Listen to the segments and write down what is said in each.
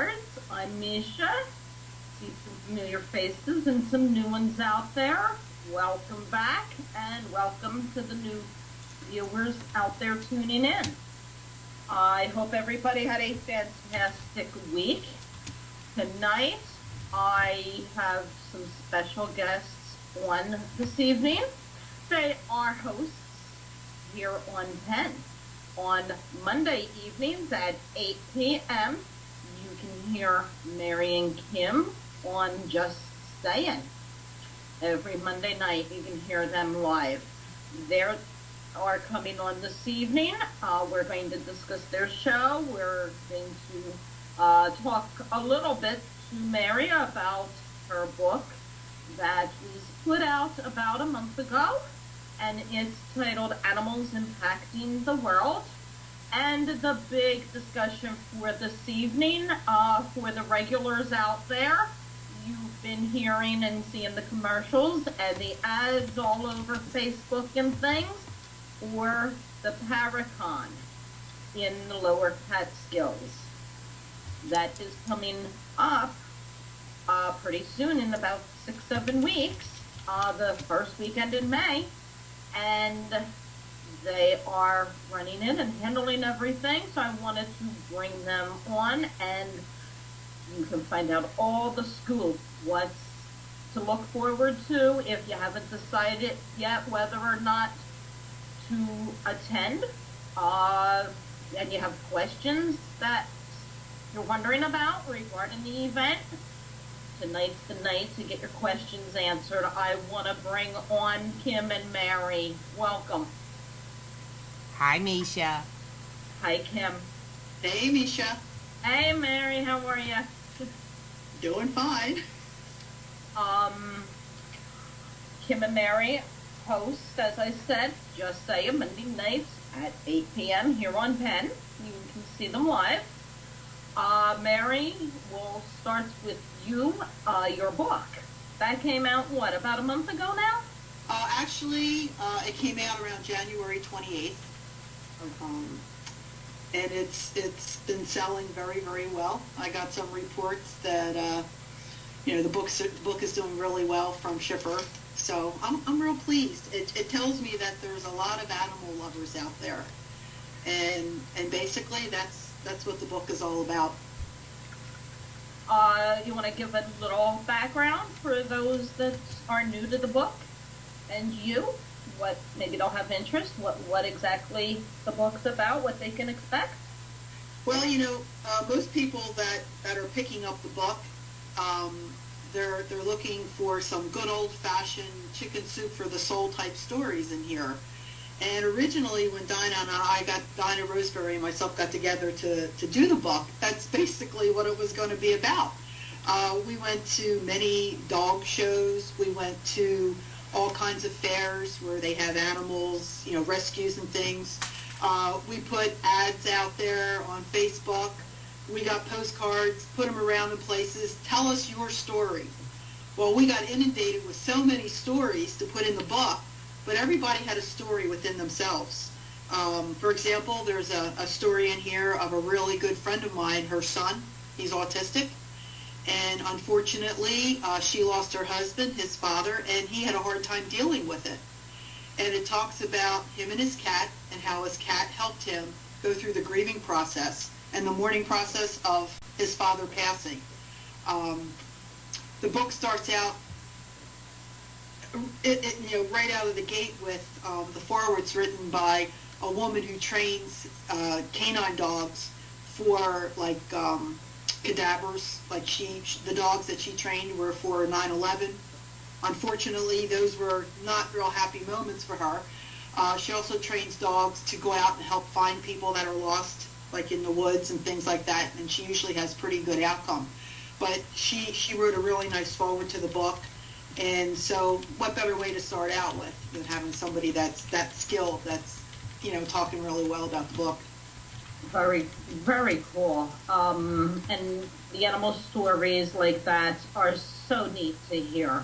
viewers. I'm Misha. See some familiar faces and some new ones out there. Welcome back, and welcome to the new viewers out there tuning in. I hope everybody had a fantastic week. Tonight, I have some special guests on this evening. They are hosts here on Penn. On Monday evenings at 8 p.m., you can hear Mary and Kim on Just Saying. Every Monday night, you can hear them live. They are coming on this evening. We're going to discuss their show. We're going to talk a little bit to Mary about her book that was put out about a month ago, and it's titled Animals Impacting the World. And the big discussion for this evening, for the regulars out there, you've been hearing and seeing the commercials and the ads all over Facebook and things for the Paracon in the Lower Catskills. That is coming up pretty soon, in about 6-7 weeks, the first weekend in May, and they are running in and handling everything, so I wanted to bring them on, and you can find out all the scoop, what's to look forward to if you haven't decided yet whether or not to attend, and you have questions that you're wondering about regarding the event. Tonight's the night to get your questions answered. I want to bring on Kim and Mary. Welcome. Hi, Misha. Hi, Kim. Hey, Misha. Hey, Mary. How are you? Doing fine. Kim and Mary host, as I said, Just Say Monday nights at 8 p.m. here on Penn. You can see them live. Mary, we'll start with you. Your book. That came out, what, about a month ago now? Actually, it came out around January 28th. And it's been selling very, very well. I got some reports that the book is doing really well from Schiffer. So I'm real pleased. It tells me that there's a lot of animal lovers out there, and basically that's what the book is all about. You want to give a little background for those that are new to the book, and you? What maybe don't have interest, what exactly the book's about, what they can expect? Well, most people that are picking up the book, they're looking for some good old-fashioned chicken soup for the soul type stories in here. And originally, when Dinah Roseberry and myself got together to do the book, that's basically what it was going to be about. We went to many dog shows. We went to all kinds of fairs where they have animals, rescues and things. We put ads out there on Facebook. We got postcards, put them around in places. Tell us your story. Well, we got inundated with so many stories to put in the book, but everybody had a story within themselves. For example, there's a story in here of a really good friend of mine, her son. He's autistic. And unfortunately, she lost her husband, his father, and he had a hard time dealing with it. And it talks about him and his cat and how his cat helped him go through the grieving process and the mourning process of his father passing. The book starts out, right out of the gate with the foreword's written by a woman who trains canine dogs for cadavers. The dogs that she trained were for 9/11. Unfortunately, those were not real happy moments for her. She also trains dogs to go out and help find people that are lost, like in the woods and things like that, and she usually has pretty good outcome. But she wrote a really nice foreword to the book, and so what better way to start out with than having somebody that's that skilled, that's talking really well about the book. Very, very cool. And the animal stories like that are so neat to hear.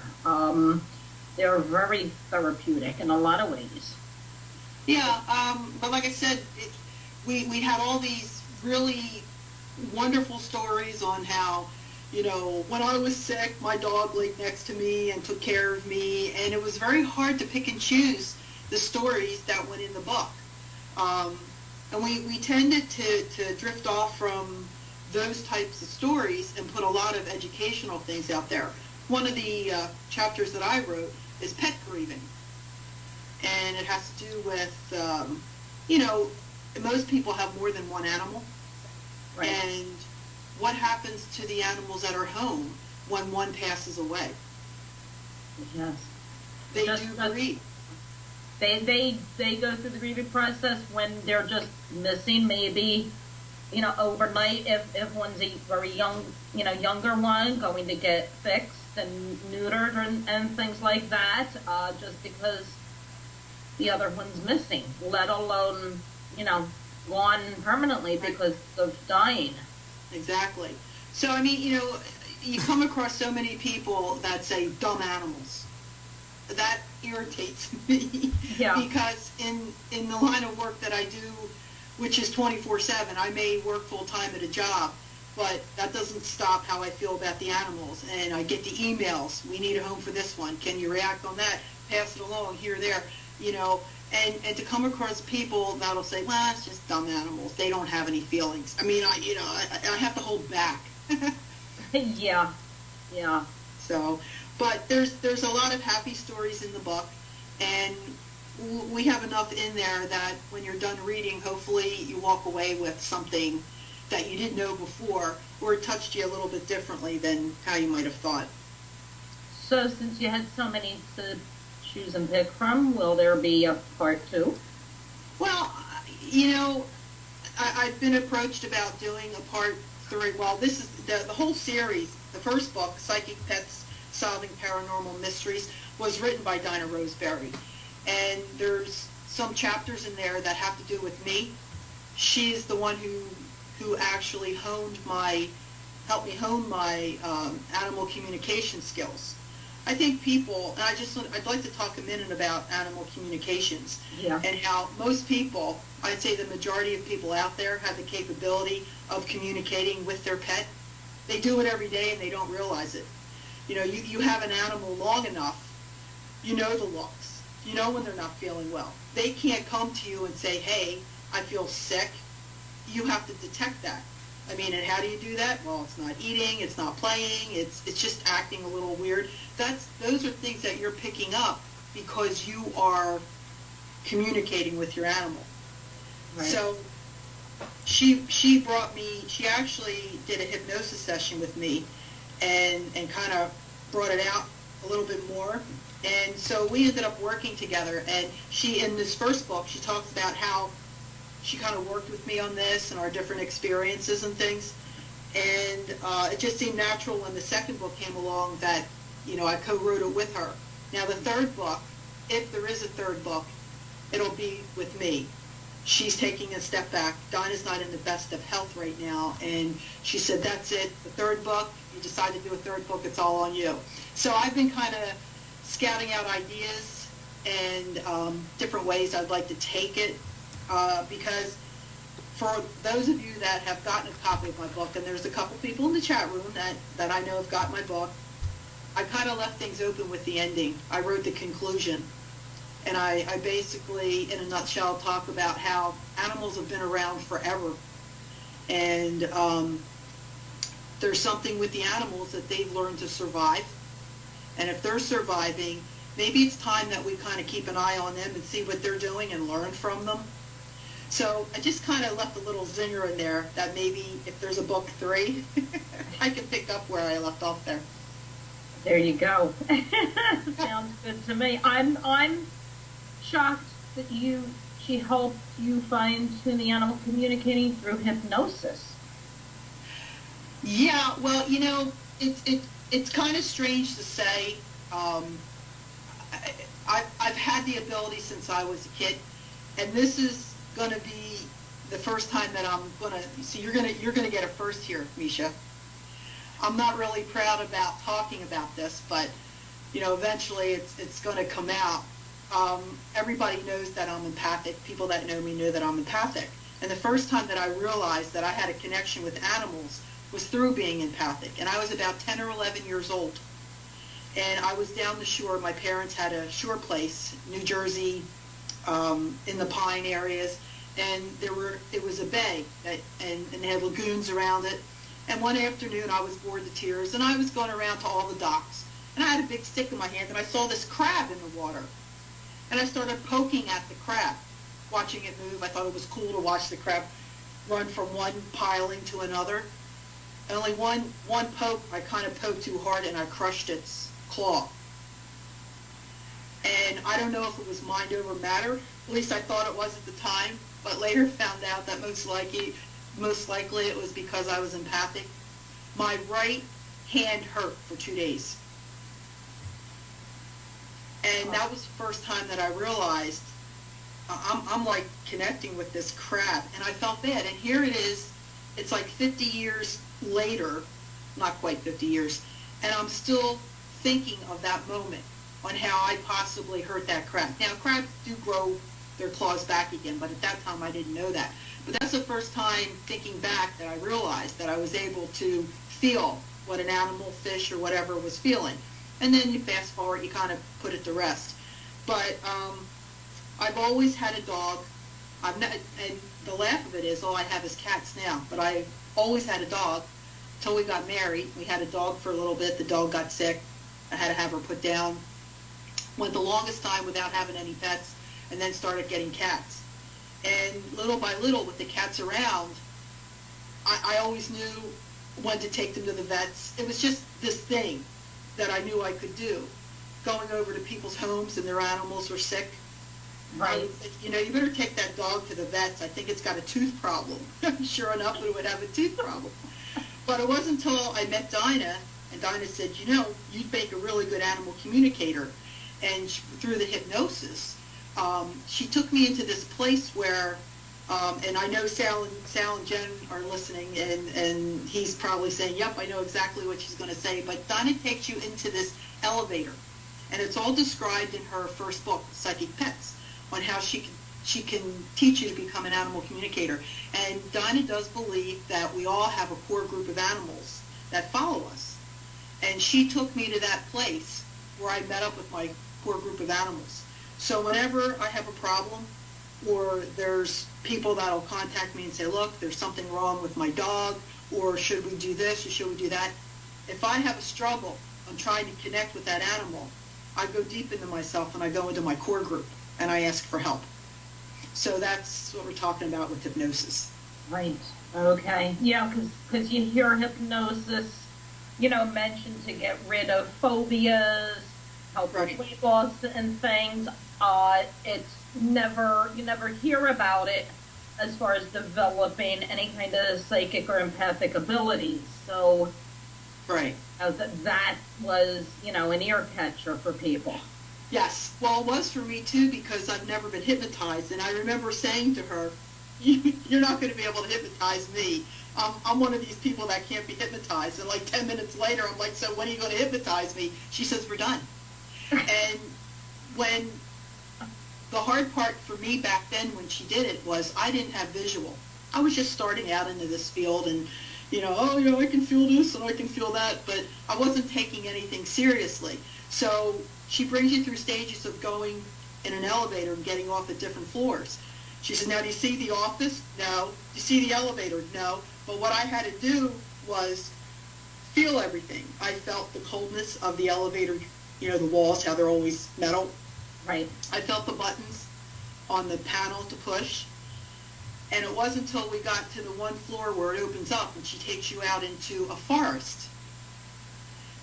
They're very therapeutic in a lot of ways. Yeah, but like I said, we had all these really wonderful stories on how, when I was sick, my dog laid next to me and took care of me, and it was very hard to pick and choose the stories that went in the book. And we tended to drift off from those types of stories and put a lot of educational things out there. One of the chapters that I wrote is pet grieving, and it has to do with, most people have more than one animal, Right. and what happens to the animals that are home when one passes away. Yes. They Just- do grieve. They go through the grieving process when they're just missing, maybe, overnight if one's a very young, younger one, going to get fixed and neutered and things like that, just because the other one's missing, let alone, gone permanently because of dying. Exactly. So, I mean, you come across so many people that say dumb animals. That irritates me. Yeah. Because in the line of work that I do, which is 24/7, I may work full-time at a job, but that doesn't stop how I feel about the animals. And I get the emails, we need a home for this one, can you react on that, pass it along, here, there, and to come across people that'll say, well, it's just dumb animals, they don't have any feelings. I mean, I have to hold back. Yeah. So, but there's a lot of happy stories in the book, and we have enough in there that when you're done reading, hopefully you walk away with something that you didn't know before, or it touched you a little bit differently than how you might have thought. So since you had so many to choose and pick from, will there be a part 2? Well, I've been approached about doing a part 3. Well, this is the whole series. The first book, Psychic Pets Solving Paranormal Mysteries, was written by Dinah Roseberry. And there's some chapters in there that have to do with me. She's the one who actually helped me hone my animal communication skills. I think people, and I'd like to talk a minute about animal communications. Yeah. And how most people, I'd say the majority of people out there, have the capability of communicating with their pet. They do it every day and they don't realize it. You have an animal long enough, you know the looks. You know when they're not feeling well. They can't come to you and say, hey, I feel sick. You have to detect that. I mean, and how do you do that? Well, it's not eating, it's not playing, it's just acting a little weird. Those are things that you're picking up because you are communicating with your animal. Right. So she actually did a hypnosis session with me and kind of brought it out a little bit more. And so we ended up working together, and in this first book, she talks about how she kind of worked with me on this and our different experiences and things. And it just seemed natural when the second book came along that, I co-wrote it with her. Now the third book, if there is a third book, it'll be with me. She's taking a step back. Dinah's not in the best of health right now, and she said, that's it, the third book, you decide to do a third book, it's all on you. So I've been kind of scouting out ideas and different ways I'd like to take it, because for those of you that have gotten a copy of my book, and there's a couple people in the chat room that I know have got my book, I kind of left things open with the ending. I wrote the conclusion. And I basically, in a nutshell, talk about how animals have been around forever. And there's something with the animals that they've learned to survive. And if they're surviving, maybe it's time that we kind of keep an eye on them and see what they're doing and learn from them. So I just kind of left a little zinger in there that maybe if there's a book 3, I can pick up where I left off there. There you go. Sounds good to me. I'm shocked that she helped you fine-tune the animal communicating through hypnosis. Yeah, well, it's kind of strange to say. I've had the ability since I was a kid, and this is going to be the first time that I'm going to. So you're going to get a first here, Misha. I'm not really proud about talking about this, but eventually it's going to come out. Everybody knows that I'm empathic. People that know me know that I'm empathic. And the first time that I realized that I had a connection with animals was through being empathic. And I was about 10 or 11 years old. And I was down the shore. My parents had a shore place, New Jersey, in the Pine areas. And it was a bay, and they had lagoons around it. And one afternoon I was bored to tears, and I was going around to all the docks. And I had a big stick in my hand, and I saw this crab in the water. And I started poking at the crab, watching it move. I thought it was cool to watch the crab run from one piling to another. And only one poke, I kind of poked too hard, and I crushed its claw. And I don't know if it was mind over matter. At least I thought it was at the time, but later found out that most likely it was because I was empathic. My right hand hurt for 2 days. And that was the first time that I realized I'm like connecting with this crab, and I felt bad. And here it is, it's like 50 years later, not quite 50 years, and I'm still thinking of that moment on how I possibly hurt that crab. Now, crabs do grow their claws back again, but at that time I didn't know that. But that's the first time thinking back that I realized that I was able to feel what an animal, fish, or whatever was feeling. And then you fast forward, you kind of put it to rest. But I've always had a dog. And the laugh of it is, all I have is cats now. But I always had a dog until we got married. We had a dog for a little bit. The dog got sick. I had to have her put down. Went the longest time without having any pets, and then started getting cats. And little by little, with the cats around, I always knew when to take them to the vets. It was just this thing that I knew I could do. Going over to people's homes and their animals were sick. Right. You know, you better take that dog to the vets. I think it's got a tooth problem. Sure enough, it would have a tooth problem. But it wasn't until I met Dinah, and Dinah said, you know, you'd make a really good animal communicator. And through the hypnosis, she took me into this place where, and I know Sal and Jen are listening, and he's probably saying, yep, I know exactly what she's going to say. But Dinah takes you into this elevator, and it's all described in her first book, Psychic Pets, on how she can teach you to become an animal communicator. And Dinah does believe that we all have a core group of animals that follow us. And she took me to that place where I met up with my core group of animals. So whenever I have a problem, or there's people that'll contact me and say, look, there's something wrong with my dog, or should we do this, or should we do that? If I have a struggle, I'm trying to connect with that animal, I go deep into myself and I go into my core group and I ask for help. So that's what we're talking about with hypnosis. Right. Okay. Yeah, because you hear hypnosis, you know, mentioned to get rid of phobias, help with weight loss and things. It's never, you never hear about it as far as developing any kind of psychic or empathic abilities. So, right. That was, you know, an ear catcher for people. Yes. Well, it was for me too, because I've never been hypnotized. And I remember saying to her, you're not going to be able to hypnotize me. I'm one of these people that can't be hypnotized. And like 10 minutes later, I'm like, so when are you going to hypnotize me? She says, we're done. And when the hard part for me back then when she did it was I didn't have visual. I was just starting out into this field and, you know, oh, you know, I can feel this and I can feel that, but I wasn't taking anything seriously. So she brings you through stages of going in an elevator and getting off at different floors. She said, now do you see the office? No. Do you see the elevator? No. But what I had to do was feel everything. I felt the coldness of the elevator, you know, the walls, how they're always metal. Right. I felt the buttons on the panel to push. And it wasn't until we got to the one floor where it opens up and she takes you out into a forest.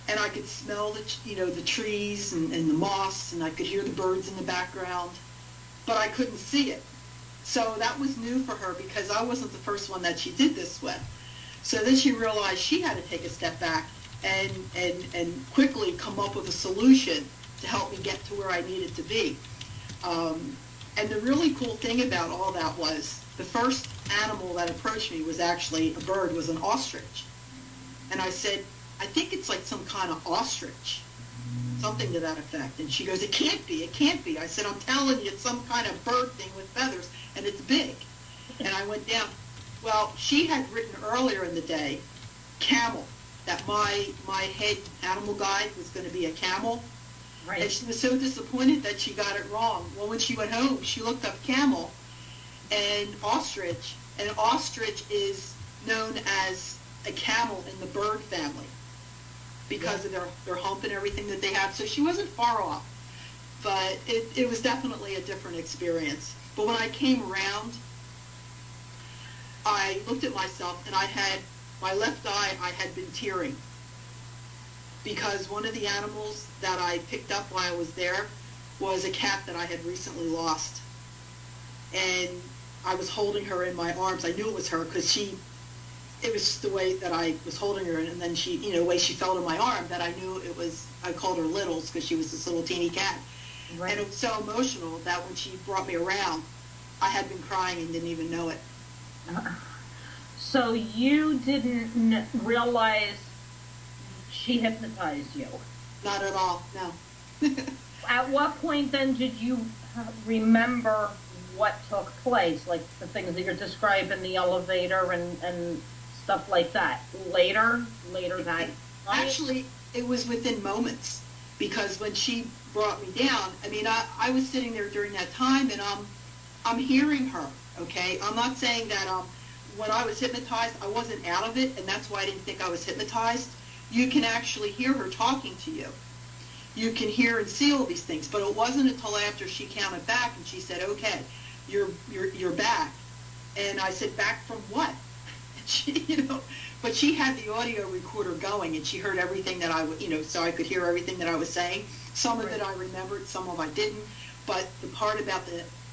And I could smell the, you know, the trees and the moss, and I could hear the birds in the background, but I couldn't see it. So that was new for her because I wasn't the first one that she did this with. So then she realized she had to take a step back and quickly come up with a solution to help me get to where I needed to be. And the really cool thing about all that was the first animal that approached me was actually a bird, was an ostrich. And I said, I think it's like some kind of ostrich, something to that effect. And she goes, it can't be, it can't be. I said, I'm telling you, it's some kind of bird thing with feathers, and it's big. And I went down. Well, she had written earlier in the day, camel, that my head animal guide was going to be a camel. Right. And she was so disappointed that she got it wrong. Well, when she went home, she looked up camel and ostrich is known as a camel in the bird family because of their hump and everything that they have. So she wasn't far off, but it was definitely a different experience. But when I came around, I looked at myself, and my left eye, I had been tearing because one of the animals that I picked up while I was there was a cat that I had recently lost. And I was holding her in my arms. I knew it was her because it was just the way that I was holding her, and then she, the way she fell to my arm, that I knew it was, I called her Littles because she was this little teeny cat. Right. And it was so emotional that when she brought me around, I had been crying and didn't even know it. So you didn't realize she hypnotized you? Not at all, no. At what point then did you remember what took place, like the things that you're describing, the elevator and stuff like that? Later that night? Actually, it was within moments, because when she brought me down, I mean, I was sitting there during that time, and I'm hearing her, okay? I'm not saying that when I was hypnotized, I wasn't out of it, and that's why I didn't think I was hypnotized. You can actually hear her talking to you. You can hear and see all these things, but it wasn't until after she counted back and she said, "Okay, you're back," and I said, "Back from what?" And she, but she had the audio recorder going, and she heard everything that so I could hear everything that I was saying. Some of it I remembered, some of it I didn't. But the part about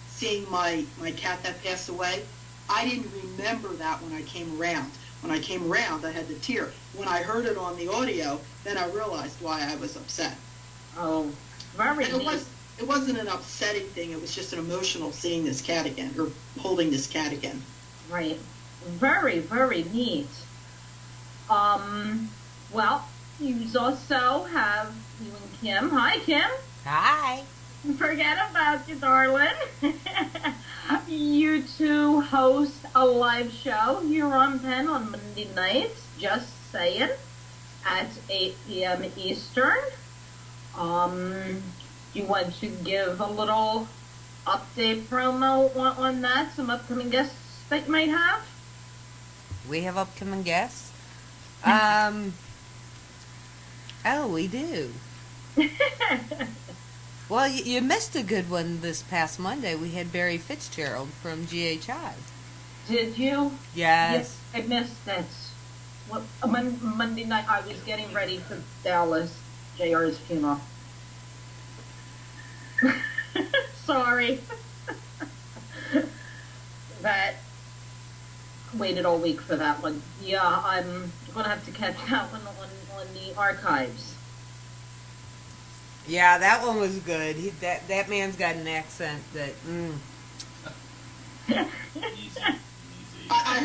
seeing my cat that passed away, I didn't remember that when I came around. When I came around, I had to tear. When I heard it on the audio, then I realized why I was upset. Oh, very and neat. It wasn't an upsetting thing. It was just an emotional seeing this cat again, or holding this cat again. Right. Very, very neat. Well, you also have you and Kim. Hi, Kim. Hi. Forget about you, darling. You two host a live show here on Penn on Monday nights, just saying, at 8 p.m. Eastern. You want to give a little update promo on that? Some upcoming guests that you might have? We have upcoming guests? Oh, we do. Well, you missed a good one this past Monday. We had Barry Fitzgerald from GHI. Did you? Yes. I missed it. Monday night I was getting ready for Dallas, JR's funeral. Sorry. That waited all week for that one. Yeah, I'm going to have to catch that one on the archives. Yeah, that one was good. That man's got an accent that. Easy. I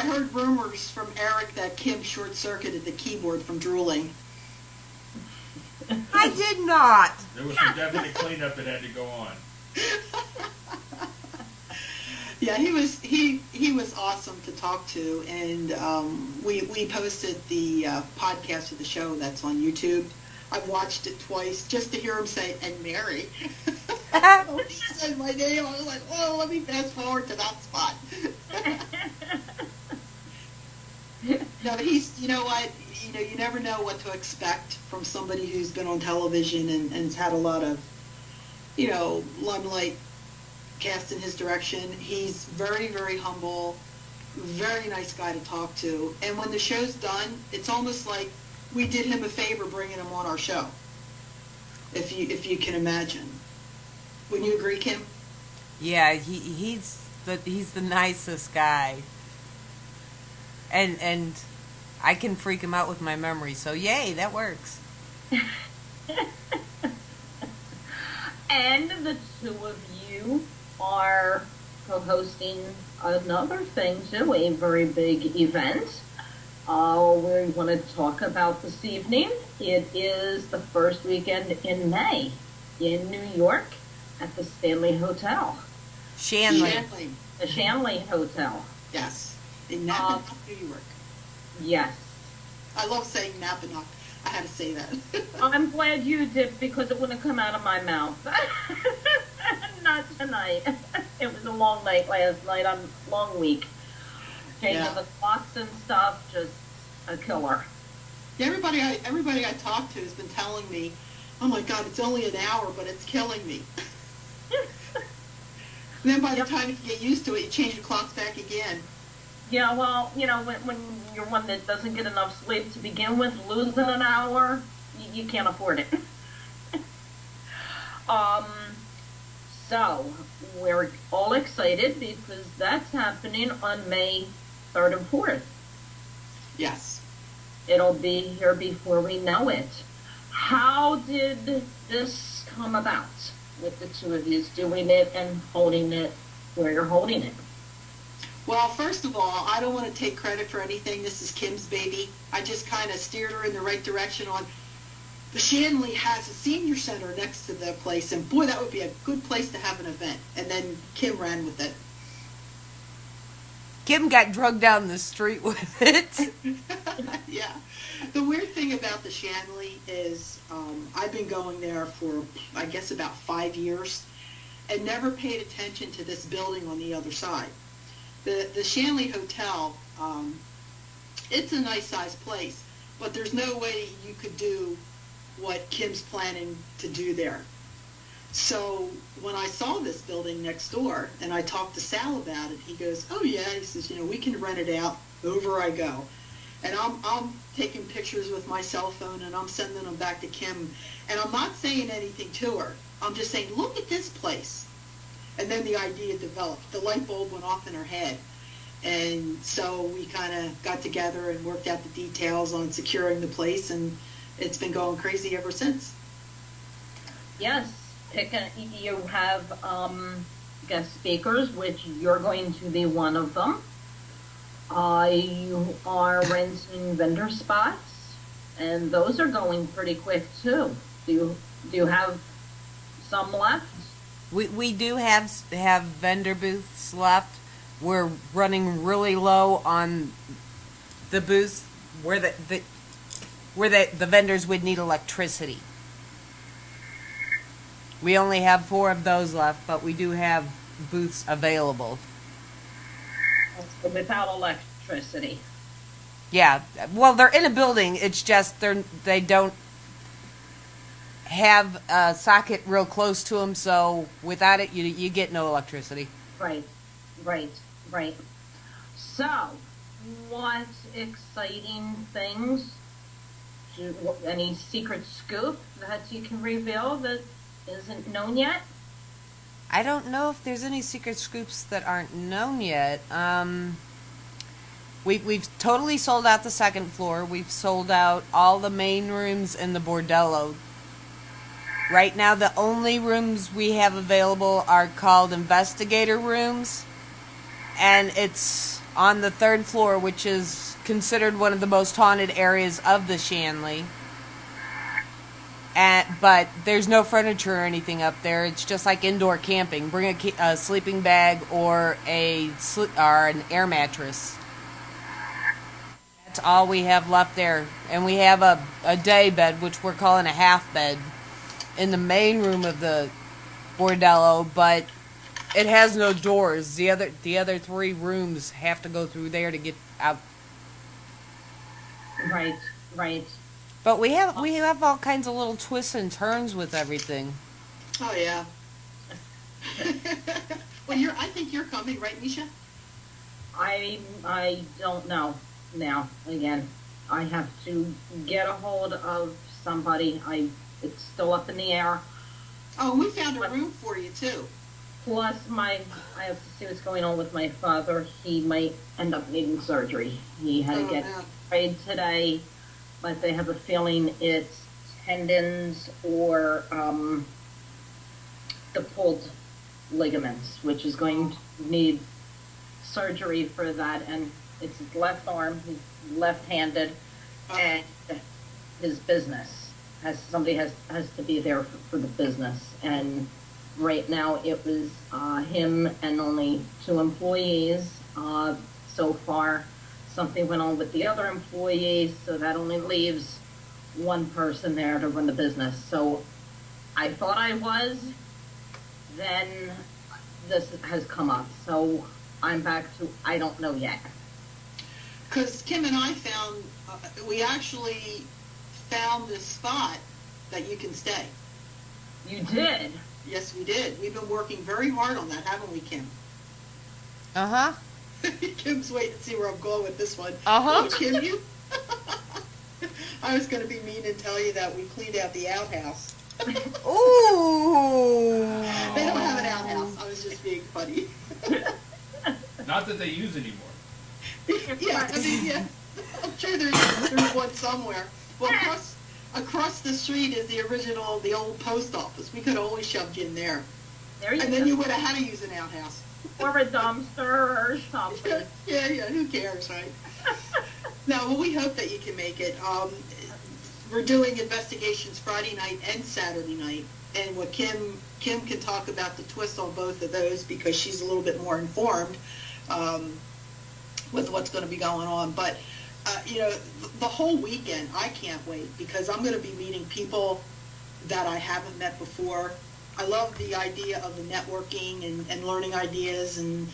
heard rumors from Eric that Kim short-circuited the keyboard from drooling. I did not. There was some definite cleanup that had to go on. Yeah, he was awesome to talk to, and we posted the podcast of the show that's on YouTube. I've watched it twice just to hear him say, "and Mary." When he said my name, I was like, "Oh, let me fast forward to that spot." No, but you know what? You never know what to expect from somebody who's been on television and has had a lot of, limelight cast in his direction. He's very, very humble, very nice guy to talk to. And when the show's done, it's almost like we did him a favor bringing him on our show, if you can imagine. Wouldn't you agree, Kim? Yeah, he's the nicest guy, and I can freak him out with my memory. So yay, that works. And the two of you are co-hosting another thing too, a very big event. We want to talk about this evening. It is the first weekend in May in New York at the Stanley Hotel. Shanley. The Shanley Hotel. Yes, in Napa, New York. Yes. I love saying Napanock. I had to say that. I'm glad you did because it wouldn't come out of my mouth. Not tonight. It was a long night last night. Long week. Changing the clocks and stuff, just a killer. Yeah, everybody I talked to has been telling me, oh my God, it's only an hour, but it's killing me. And then by the time you get used to it, you change your clocks back again. Yeah, well, when you're one that doesn't get enough sleep to begin with, losing an hour, you can't afford it. So, we're all excited because that's happening on May 3rd and 4th. Yes. It'll be here before we know it. How did this come about with the two of you doing it and holding it where you're holding it? Well, first of all, I don't want to take credit for anything. This is Kim's baby. I just kind of steered her in the right direction on. The Shanley has a senior center next to the place, and boy, that would be a good place to have an event. And then Kim ran with it. Kim got drugged down the street with it. Yeah. The weird thing about the Shanley is I've been going there for, I guess, about 5 years and never paid attention to this building on the other side. The Shanley Hotel, it's a nice-sized place, but there's no way you could do what Kim's planning to do there. So when I saw this building next door and I talked to Sal about it, he goes, oh yeah, he says, we can rent it out. Over I go. And I'm taking pictures with my cell phone and I'm sending them back to Kim. And I'm not saying anything to her. I'm just saying, look at this place. And then the idea developed. The light bulb went off in her head. And so we kind of got together and worked out the details on securing the place, and it's been going crazy ever since. Yes. You have guest speakers, which you're going to be one of them. You are renting vendor spots, and those are going pretty quick too. Do you have some left? We do have vendor booths left. We're running really low on the booths where the vendors would need electricity. We only have 4 of those left, but we do have booths available. Without electricity. Yeah, well, they're in a building. It's just they don't have a socket real close to them, so without it, you get no electricity. Right. So, what exciting things? Any secret scoop that you can reveal that isn't known yet? I don't know if there's any secret scoops that aren't known yet. We've totally sold out the second floor. We've sold out all the main rooms in the bordello. Right now, the only rooms we have available are called investigator rooms, and it's on the 3rd floor, which is considered one of the most haunted areas of the Shanley. But there's no furniture or anything up there. It's just like indoor camping. Bring a sleeping bag or an air mattress. That's all we have left there. And we have a day bed, which we're calling a half bed, in the main room of the bordello, but it has no doors. The other 3 rooms have to go through there to get out. Right. But we have all kinds of little twists and turns with everything. Oh yeah. Well, I think you're coming, right, Misha? I don't know now. Again, I have to get a hold of somebody. It's still up in the air. Oh, we found a room for you too. Plus, I have to see what's going on with my father. He might end up needing surgery. He had to get sprayed today, but they have a feeling it's tendons or the pulled ligaments, which is going to need surgery for that. And it's his left arm. He's left-handed, and his business somebody has to be there for the business, and Right now, it was him and only 2 employees. So far, something went on with the other employees, so that only leaves 1 person there to run the business. So I thought I was, then this has come up. So I'm back to I don't know yet. Because Kim and I found, we actually found this spot that you can stay. You did? Yes, we did. We've been working very hard on that, haven't we, Kim? Uh-huh. Kim's waiting to see where I'm going with this one. Uh-huh. Oh, Kim, you... I was going to be mean and tell you that we cleaned out the outhouse. Ooh. They don't have an outhouse. I was just being funny. Not that they use anymore. Yeah, I mean, yeah. I'm sure there's one somewhere. Well, across the street is the old post office. We could have always shoved you in there. There you And go. then you would have had to use an outhouse. Or a dumpster or something. Yeah, who cares, right? No, well, we hope that you can make it. We're doing investigations Friday night and Saturday night, and what Kim can talk about the twist on both of those because she's a little bit more informed with what's going to be going on. But the whole weekend, I can't wait because I'm going to be meeting people that I haven't met before. I love the idea of the networking and learning ideas and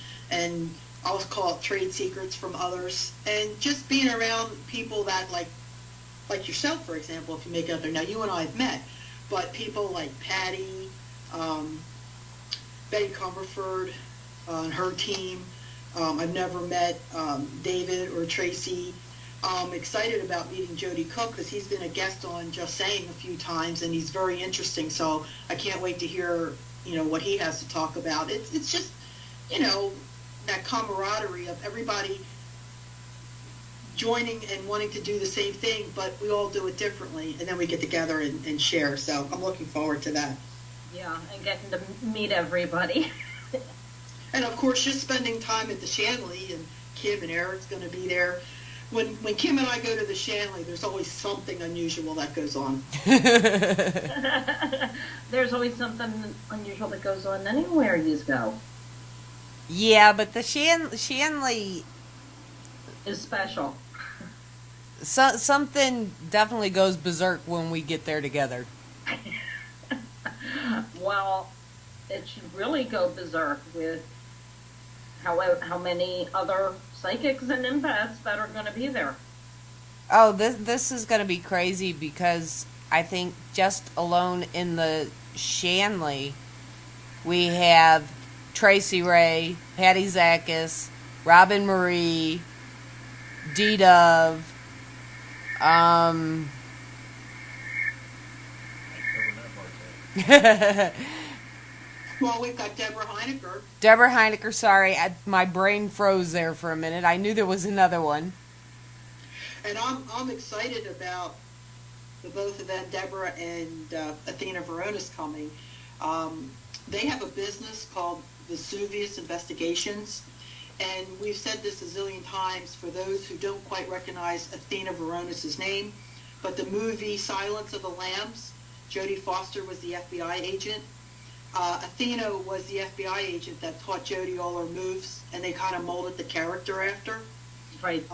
I'll call it trade secrets from others, and just being around people that like yourself, for example, if you make it out there. Now, you and I have met, but people like Patty, Betty Cumberford, and her team. I've never met David or Tracy. I'm excited about meeting Jody Cook because he's been a guest on Just Saying a few times, and he's very interesting. So I can't wait to hear, what he has to talk about. It's just, that camaraderie of everybody joining and wanting to do the same thing, but we all do it differently, and then we get together and share. So I'm looking forward to that. Yeah, and getting to meet everybody. And of course, just spending time at the Shanley, and Kim and Eric's going to be there. When Kim and I go to the Shanley, there's always something unusual that goes on. There's always something unusual that goes on anywhere you go. Yeah, but the Shanley Is special. something definitely goes berserk when we get there together. Well, it should really go berserk with how many other psychics and empaths that are going to be there. Oh, this is going to be crazy because I think just alone in the Shanley, we have Tracy Ray, Patty Zakis, Robin Marie, D-Dove, Well, we've got Deborah Heinecker. Deborah Heinecker, sorry, my brain froze there for a minute. I knew there was another one. And I'm excited about the both of them, Deborah and Athena Veronis coming. They have a business called Vesuvius Investigations, and we've said this a zillion times for those who don't quite recognize Athena Veronis' name, but the movie Silence of the Lambs, Jodie Foster was the FBI agent. Athena was the FBI agent that taught Jodie all her moves, and they kind of molded the character after. Right.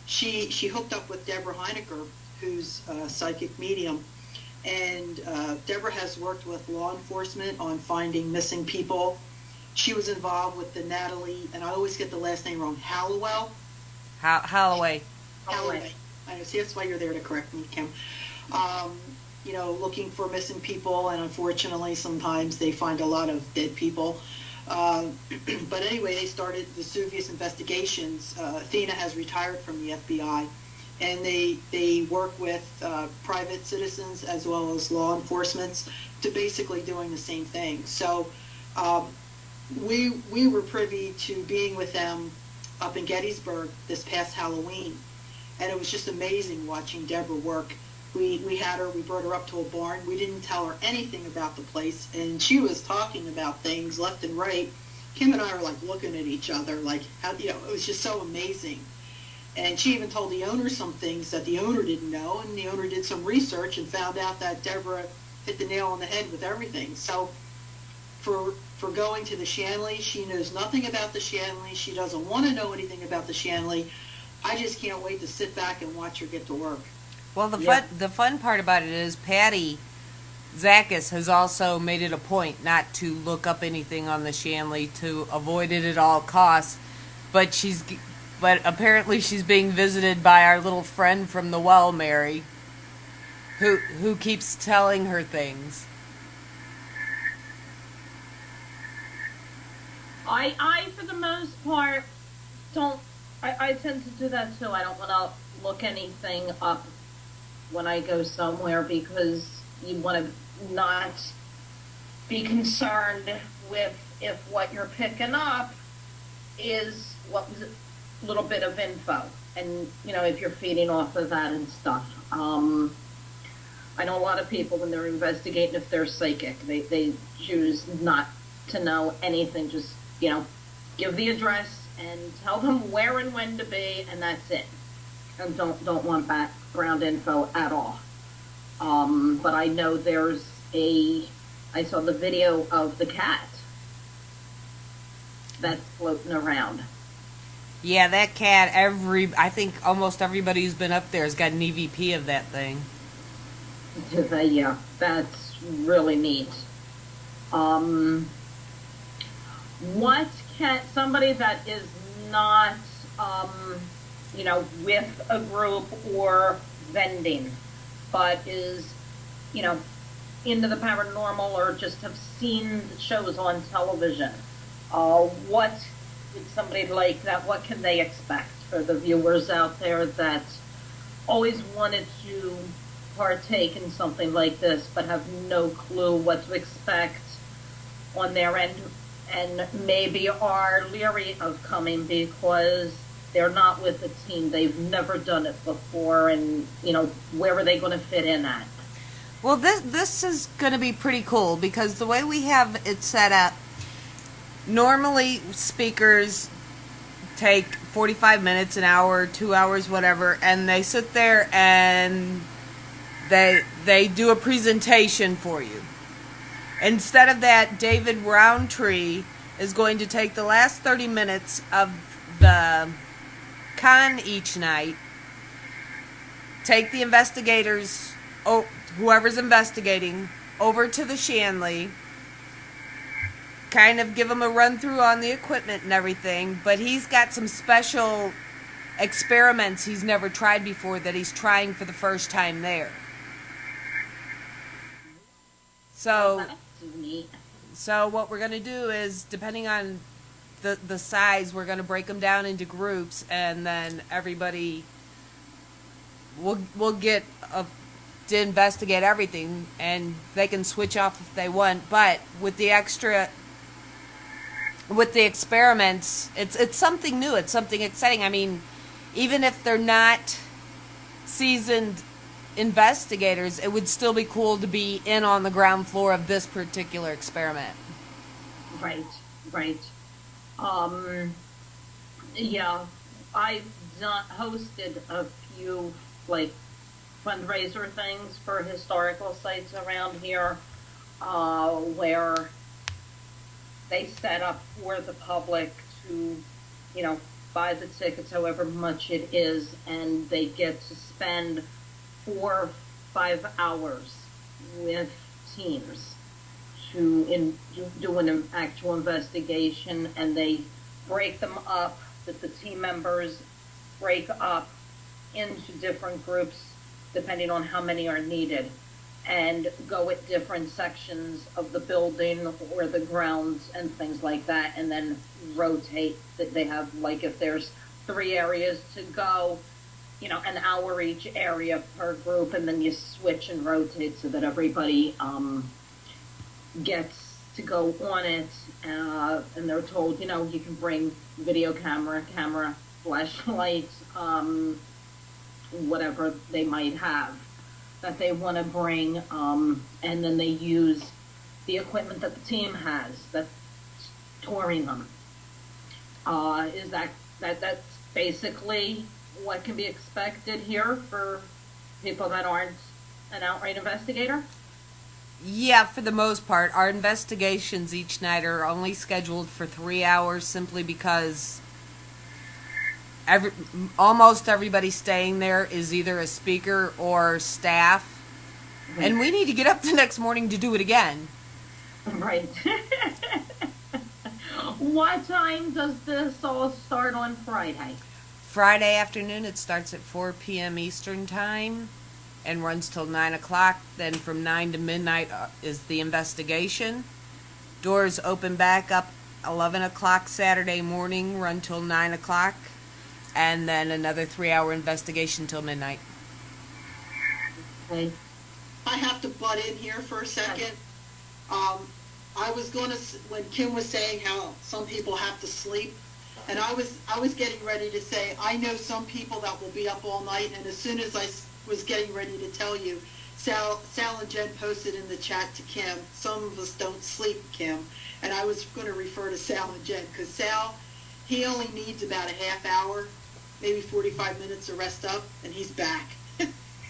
She hooked up with Deborah Heinecker, who's a psychic medium, and Deborah has worked with law enforcement on finding missing people. She was involved with the Natalie, and I always get the last name wrong, Hallowell? Holloway. Halloway. I see, that's why you're there to correct me, Kim. Looking for missing people, and unfortunately sometimes they find a lot of dead people. But anyway, they started Vesuvius Investigations. Athena has retired from the FBI, and they work with private citizens as well as law enforcement to basically doing the same thing. So we were privy to being with them up in Gettysburg this past Halloween, and it was just amazing watching Deborah work. We had her, we brought her up to a barn. We didn't tell her anything about the place, and she was talking about things left and right. Kim and I were like looking at each other like, it was just so amazing. And she even told the owner some things that the owner didn't know, and the owner did some research and found out that Deborah hit the nail on the head with everything. So for going to the Shanley. She knows nothing about the Shanley. She doesn't want to know anything about the Shanley. I just can't wait to sit back and watch her get to work. Well, the fun part about it is Patty Zakis has also made it a point not to look up anything on the Shanley, to avoid it at all costs. But apparently she's being visited by our little friend from the well, Mary, who keeps telling her things. I for the most part don't. I tend to do that too. I don't want to look anything up when I go somewhere, because you want to not be concerned with if what you're picking up is what was a little bit of info, and if you're feeding off of that and stuff. I know a lot of people, when they're investigating, if they're psychic, they choose not to know anything. Just give the address and tell them where and when to be, and that's it. And don't want background info at all. But I know I saw the video of the cat that's floating around. Yeah, that cat, I think almost everybody who's been up there has got an EVP of that thing. Yeah, that's really neat. What can somebody that is not, with a group or vending, but is, into the paranormal, or just have seen the shows on television, what would somebody like that, what can they expect, for the viewers out there that always wanted to partake in something like this but have no clue what to expect on their end, and maybe are leery of coming because they're not with a team, they've never done it before, and where are they going to fit in at? Well, this is going to be pretty cool, because the way we have it set up, normally speakers take 45 minutes, an hour, 2 hours, whatever, and they sit there and they do a presentation for you. Instead of that, David Roundtree is going to take the last 30 minutes of the con each night, take the investigators, whoever's investigating, over to the Shanley, kind of give them a run through on the equipment and everything, but he's got some special experiments he's never tried before that he's trying for the first time there. So what we're going to do is, depending on the size, we're going to break them down into groups, and then everybody will get to investigate everything, and they can switch off if they want. But with the experiments, it's something new. It's something exciting. I mean, even if they're not seasoned investigators, it would still be cool to be in on the ground floor of this particular experiment. Right. Yeah, I've hosted a few fundraiser things for historical sites around here, where they set up for the public to, buy the tickets, however much it is, and they get to spend 4 or 5 hours with teams to do an actual investigation, and they break them up, that the team members break up into different groups depending on how many are needed, and go at different sections of the building or the grounds and things like that, and then rotate. That they have, if there's 3 areas to go, an hour each area per group, and then you switch and rotate so that everybody gets to go on it, and they're told, you can bring video camera, flashlight, whatever they might have that they want to bring, and then they use the equipment that the team has that's touring them. Is that's basically what can be expected here for people that aren't an outright investigator? Yeah, for the most part. Our investigations each night are only scheduled for 3 hours simply because almost everybody staying there is either a speaker or staff. And we need to get up the next morning to do it again. Right. What time does this all start on Friday? Friday afternoon, it starts at 4 p.m. Eastern Time and runs till 9 o'clock. Then from 9 to midnight is the investigation. Doors open back up 11 o'clock Saturday morning, run till 9 o'clock. And then another 3-hour investigation till midnight. Okay. I have to butt in here for a second. I was going to, when Kim was saying how some people have to sleep, and I was getting ready to say, I know some people that will be up all night, and as soon as I was getting ready to tell you, Sal and Jen posted in the chat to Kim, some of us don't sleep, Kim, and I was going to refer to Sal and Jen, because Sal, he only needs about a half hour, maybe 45 minutes to rest up, and he's back.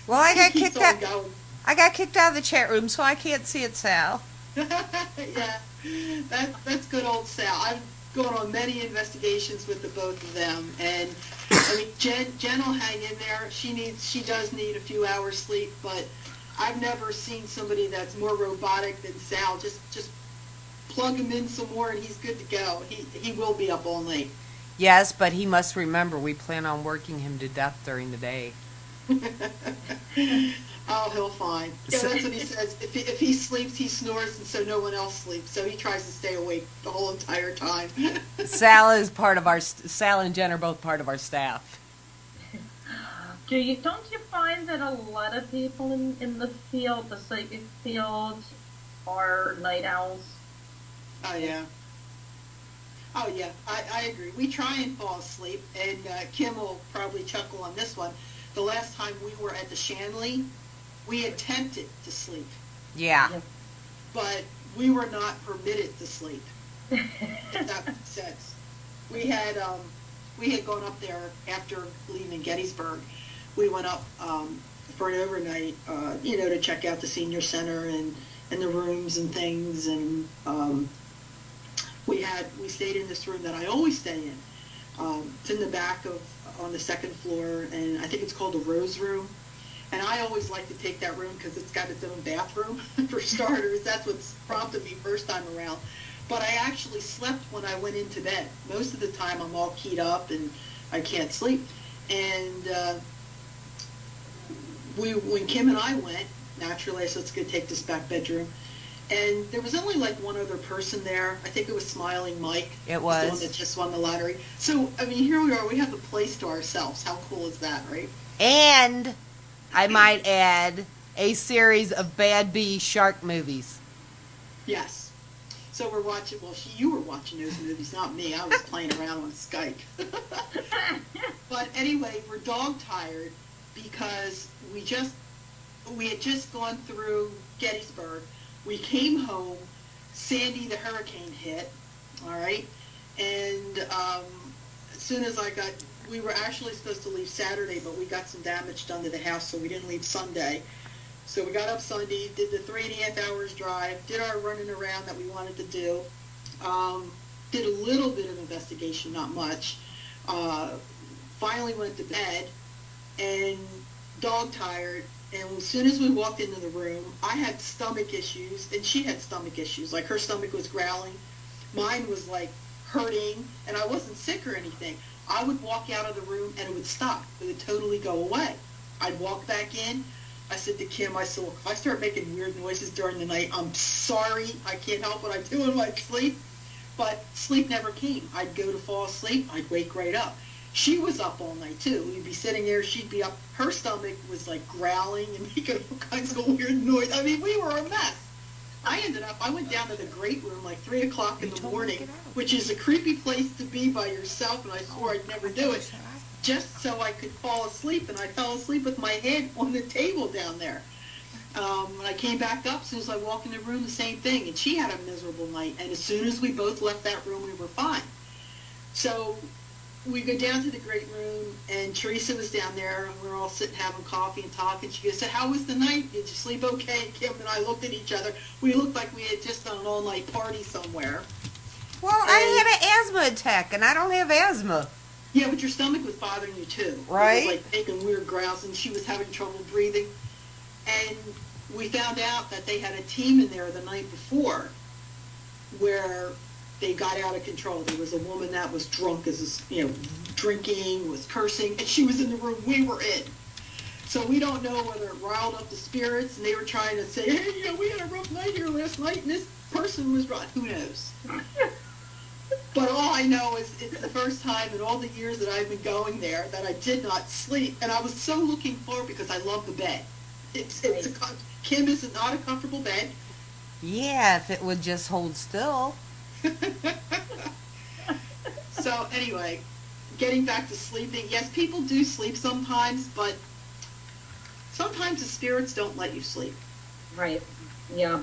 Well, I got He keeps kicked on out. going. I got kicked out of the chat room, so I can't see it, Sal. Yeah, that's good old Sal. I've gone on many investigations with the both of them, and I mean Jen will hang in there. She does need a few hours sleep, but I've never seen somebody that's more robotic than Sal. Just plug him in some more, and he's good to go. He will be up all night. Yes, but he must remember we plan on working him to death during the day. Oh, he'll find. Yeah, that's what he says. If he sleeps, he snores, and so no one else sleeps. So he tries to stay awake the whole entire time. Sal and Jen are both part of our staff. Don't you find that a lot of people in the field, the psychic field, are night owls? Oh yeah. Oh yeah, I agree. We try and fall asleep, and Kim will probably chuckle on this one. The last time we were at the Shanley, we attempted to sleep, Yeah. but we were not permitted to sleep. If that makes sense. We had gone up there after leaving Gettysburg. We went up for an overnight, to check out the senior center and the rooms and things, and we stayed in this room that I always stay in. It's in the back on the second floor, and I think it's called the Rose Room. And I always like to take that room because it's got its own bathroom, for starters. That's what's prompted me first time around. But I actually slept when I went into bed. Most of the time I'm all keyed up and I can't sleep. And when Kim and I went, naturally I said, let's go take this back bedroom. And there was only like one other person there. I think it was Smiling Mike. It was. The one that just won the lottery. So, I mean, here we are. We have the place to ourselves. How cool is that, right? And I might add a series of Bad Bee shark movies. Yes. So we're watching, you were watching those movies, not me. I was playing around on Skype. But anyway, we're dog tired because we had just gone through Gettysburg. We came home, Sandy the hurricane hit, all right? And as soon as we were actually supposed to leave Saturday, but we got some damage done to the house, so we didn't leave Sunday. So we got up Sunday, did the 3.5 hours drive, did our running around that we wanted to do, did a little bit of investigation, not much, finally went to bed, and dog tired. And as soon as we walked into the room, I had stomach issues, and she had stomach issues. Like, her stomach was growling. Mine was, like, hurting, and I wasn't sick or anything. I would walk out of the room, and it would stop. It would totally go away. I'd walk back in. I said to Kim, if I start making weird noises during the night, I'm sorry. I can't help what I do in my sleep. But sleep never came. I'd go to fall asleep. I'd wake right up. She was up all night, too. We'd be sitting there. She'd be up. Her stomach was, like, growling and making all kinds of weird noise. I mean, we were a mess. I went down to the great room, like, 3 o'clock in the morning, which is a creepy place to be by yourself, and I swore I'd never do it, just so I could fall asleep. And I fell asleep with my head on the table down there. When I came back up, as soon as I walked in the room, the same thing. And she had a miserable night. And as soon as we both left that room, we were fine. So we go down to the great room, and Teresa was down there, and we were all sitting having coffee and talking. She goes, "So how was the night? Did you sleep okay?" Kim and I looked at each other. We looked like we had just done an all-night party somewhere. Well, I had an asthma attack, and I don't have asthma. Yeah, but your stomach was bothering you too. Right. It was like making weird growls, and she was having trouble breathing. And we found out that they had a team in there the night before where they got out of control. There was a woman that was drunk, drinking, was cursing, and she was in the room we were in. So we don't know whether it riled up the spirits, and they were trying to say, "Hey, we had a rough night here last night, and this person was right." Who knows? But all I know is it's the first time in all the years that I've been going there that I did not sleep, and I was so looking forward because I love the bed. Kim is not a comfortable bed. Yeah, if it would just hold still. So anyway, getting back to sleeping, yes, people do sleep sometimes, but sometimes the spirits don't let you sleep. Right. Yeah.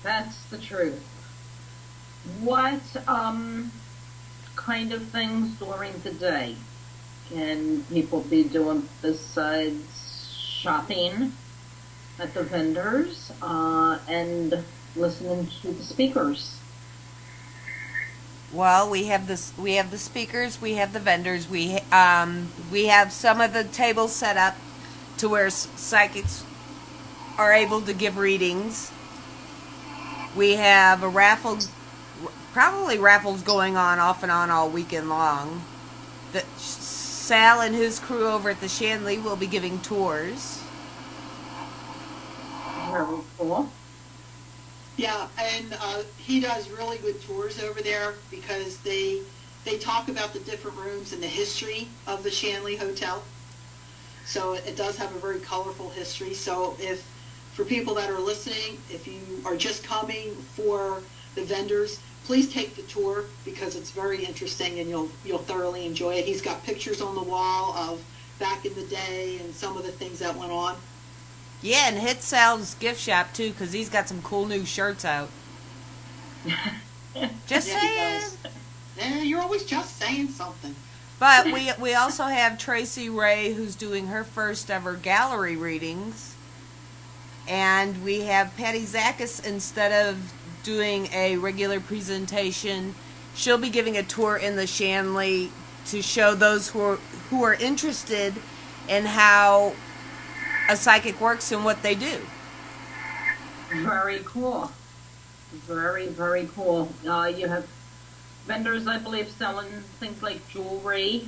That's the truth. What kind of things during the day can people be doing besides shopping at the vendors and listening to the speakers? Well, we have this. We have the speakers. We have the vendors. We have some of the tables set up to where psychics are able to give readings. We have a raffle, probably raffles going on off and on all weekend long. Sal and his crew over at the Shanley will be giving tours. Very cool. Yeah, and he does really good tours over there because they talk about the different rooms and the history of the Shanley Hotel. So it does have a very colorful history. So for people that are listening, if you are just coming for the vendors, please take the tour because it's very interesting and you'll thoroughly enjoy it. He's got pictures on the wall of back in the day and some of the things that went on. Yeah, and hit Sal's gift shop too, because he's got some cool new shirts out. Just saying. Yeah, you're always just saying something. But we also have Tracy Ray, who's doing her first ever gallery readings. And we have Patty Zakis, instead of doing a regular presentation, she'll be giving a tour in the Shanley to show those who are interested in how a psychic works and what they do. Very cool. Very, very cool. You have vendors, I believe, selling things like jewelry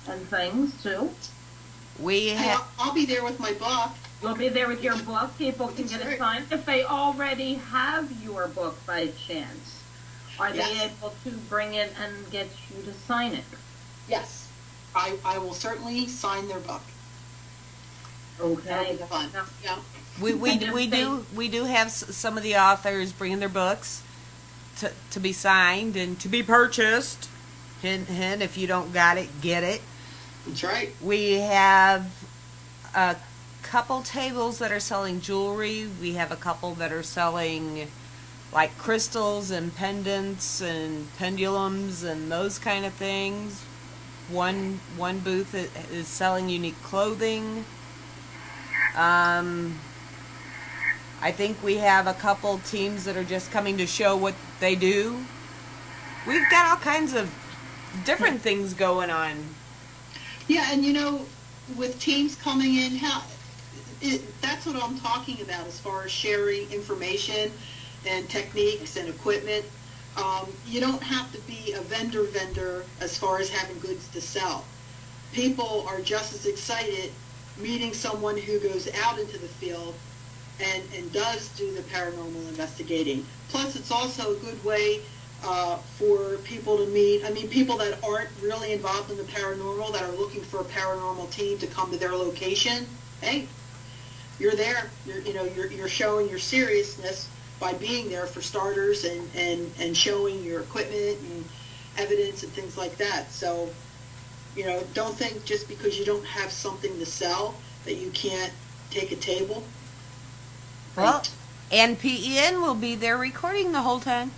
and things, too. I'll be there with my book. You'll be there with your book. People can get it signed. If they already have your book by chance, are they able to bring it and get you to sign it? Yes. I will certainly sign their book. Okay. Fun. Yeah. We do have some of the authors bringing their books to be signed and to be purchased. Hint, hint, if you don't got it, get it. That's right. We have a couple tables that are selling jewelry. We have a couple that are selling like crystals and pendants and pendulums and those kind of things. One booth is selling unique clothing. I think we have a couple teams that are just coming to show what they do. We've got all kinds of different things going on. Yeah, and with teams coming in, that's what I'm talking about as far as sharing information and techniques and equipment. You don't have to be a vendor as far as having goods to sell. People are just as excited meeting someone who goes out into the field and does do the paranormal investigating. Plus, it's also a good way for people to meet, people that aren't really involved in the paranormal, that are looking for a paranormal team to come to their location. Hey, you're there. You're showing your seriousness by being there, for starters, and showing your equipment and evidence and things like that. So, don't think just because you don't have something to sell that you can't take a table. Well, and PEN will be there recording the whole time.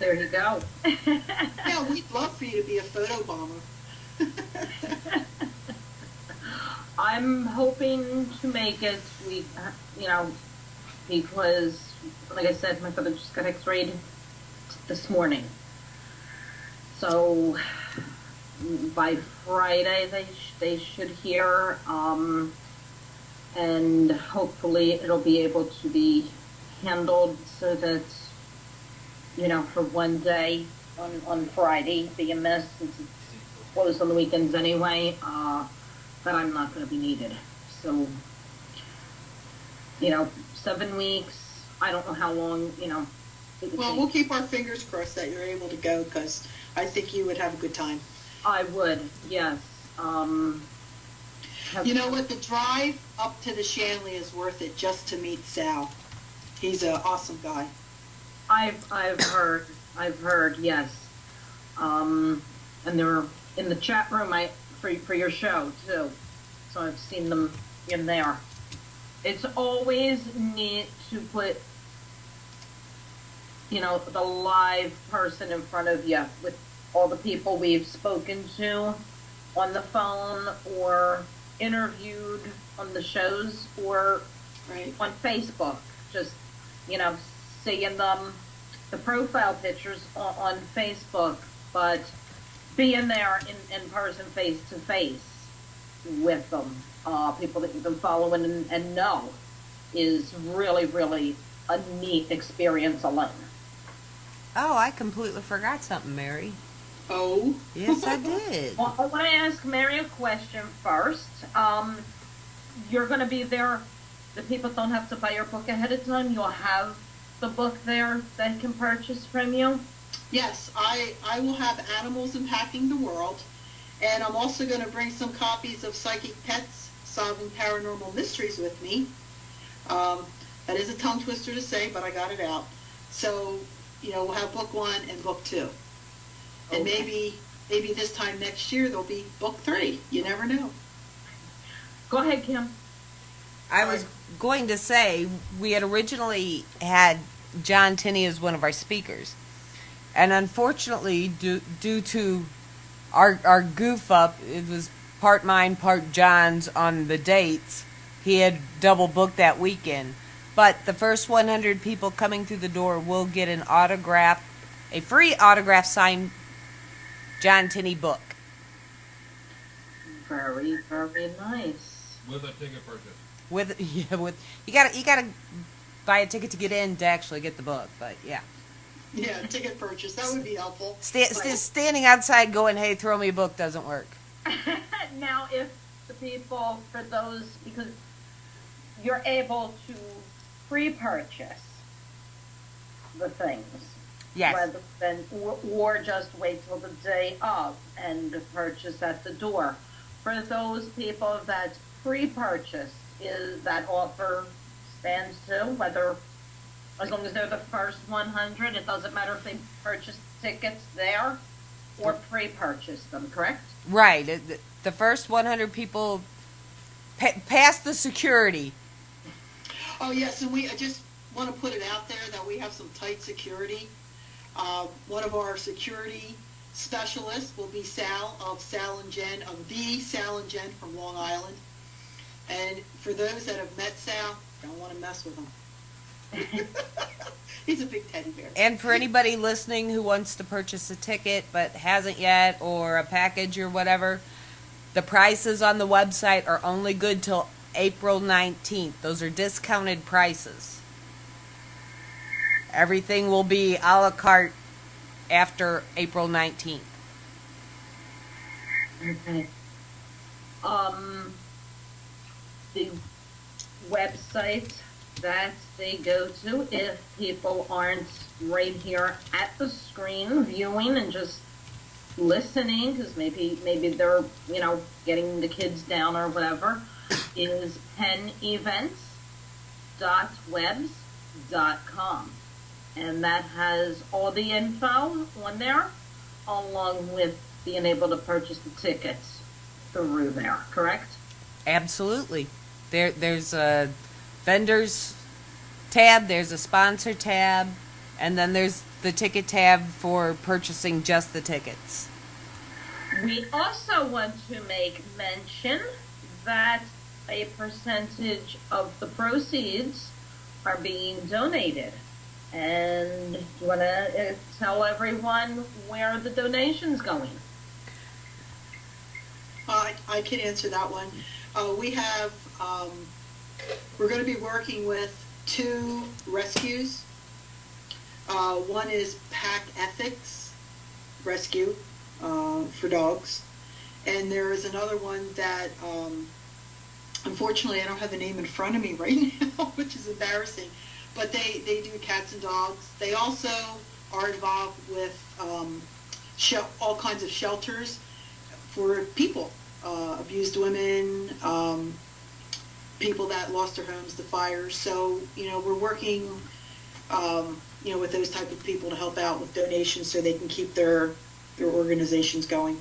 There you go. Yeah, we'd love for you to be a photo bomber. I'm hoping to make it. Because, like I said, my father just got X-rayed this morning. So by Friday they should hear, and hopefully it'll be able to be handled so that, for one day on Friday, being missed, since it's closed on the weekends anyway, that I'm not going to be needed. So, 7 weeks, I don't know how long, Well, we'll keep our fingers crossed that you're able to go, because I think you would have a good time. I would, yes. You know what? The drive up to the Shanley is worth it just to meet Sal. He's an awesome guy. I've heard, yes. And they're in the chat room for your show too, so I've seen them in there. It's always neat to put, the live person in front of you with all the people we've spoken to on the phone or interviewed on the shows or on Facebook. Just, seeing them, the profile pictures on Facebook, but being there in person, face to face with them, people that you've been following and know, is really, really a neat experience alone. Oh, I completely forgot something, Mary. Oh? Yes, I did. Well, I want to ask Mary a question first. You're going to be there. The people don't have to buy your book ahead of time. You'll have the book there they can purchase from you. Yes, I will have Animals Impacting the World, and I'm also going to bring some copies of Psychic Pets Solving Paranormal Mysteries with me. That is a tongue twister to say, but I got it out. So, we'll have book 1 and book 2. And maybe this time next year there'll be book 3. You never know. Go ahead, Kim. I was going to say, we had originally had John Tinney as one of our speakers. And unfortunately, due to our goof up, it was part mine, part John's on the dates. He had double booked that weekend. But the first 100 people coming through the door will get a free autograph signed John Tinney book. Very, very nice. With a ticket purchase. You gotta buy a ticket to get in to actually get the book. But yeah. Yeah, ticket purchase. That would be helpful. Standing outside going, "Hey, throw me a book," doesn't work. Now, if the people, for those, because you're able to pre-purchase the things, Yes. rather than or just wait till the day of and purchase at the door. For those people that pre-purchase, is that offer stands too? Whether, as long as they're the first 100, it doesn't matter if they purchase tickets there or pre-purchase them, correct? Right. The first 100 people pass the security. Oh, yes, and I just want to put it out there that we have some tight security. One of our security specialists will be Sal of Sal and Jen, of the Sal and Jen from Long Island. And for those that have met Sal, don't want to mess with him. He's a big teddy bear. And for anybody listening who wants to purchase a ticket but hasn't yet, or a package or whatever, the prices on the website are only good till April 19th. Those are discounted prices. Everything will be a la carte after April 19th. Okay. The website that they go to, if people aren't right here at the screen viewing and just listening, because maybe they're getting the kids down or whatever, is penevents.webs.com, and that has all the info on there, along with being able to purchase the tickets through there. Correct? Absolutely. There's a vendors tab, there's a sponsor tab, and then there's the ticket tab for purchasing just the tickets. We also want to make mention that a percentage of the proceeds are being donated. And you want to tell everyone where the donation's going? I can answer that one. We have, we're going to be working with 2 rescues. One is Pack Ethics Rescue for dogs. And there is another one that, unfortunately, I don't have the name in front of me right now, which is embarrassing. But they do cats and dogs. They also are involved with all kinds of shelters for people, abused women, people that lost their homes to fires. So, we're working, with those type of people to help out with donations so they can keep their organizations going.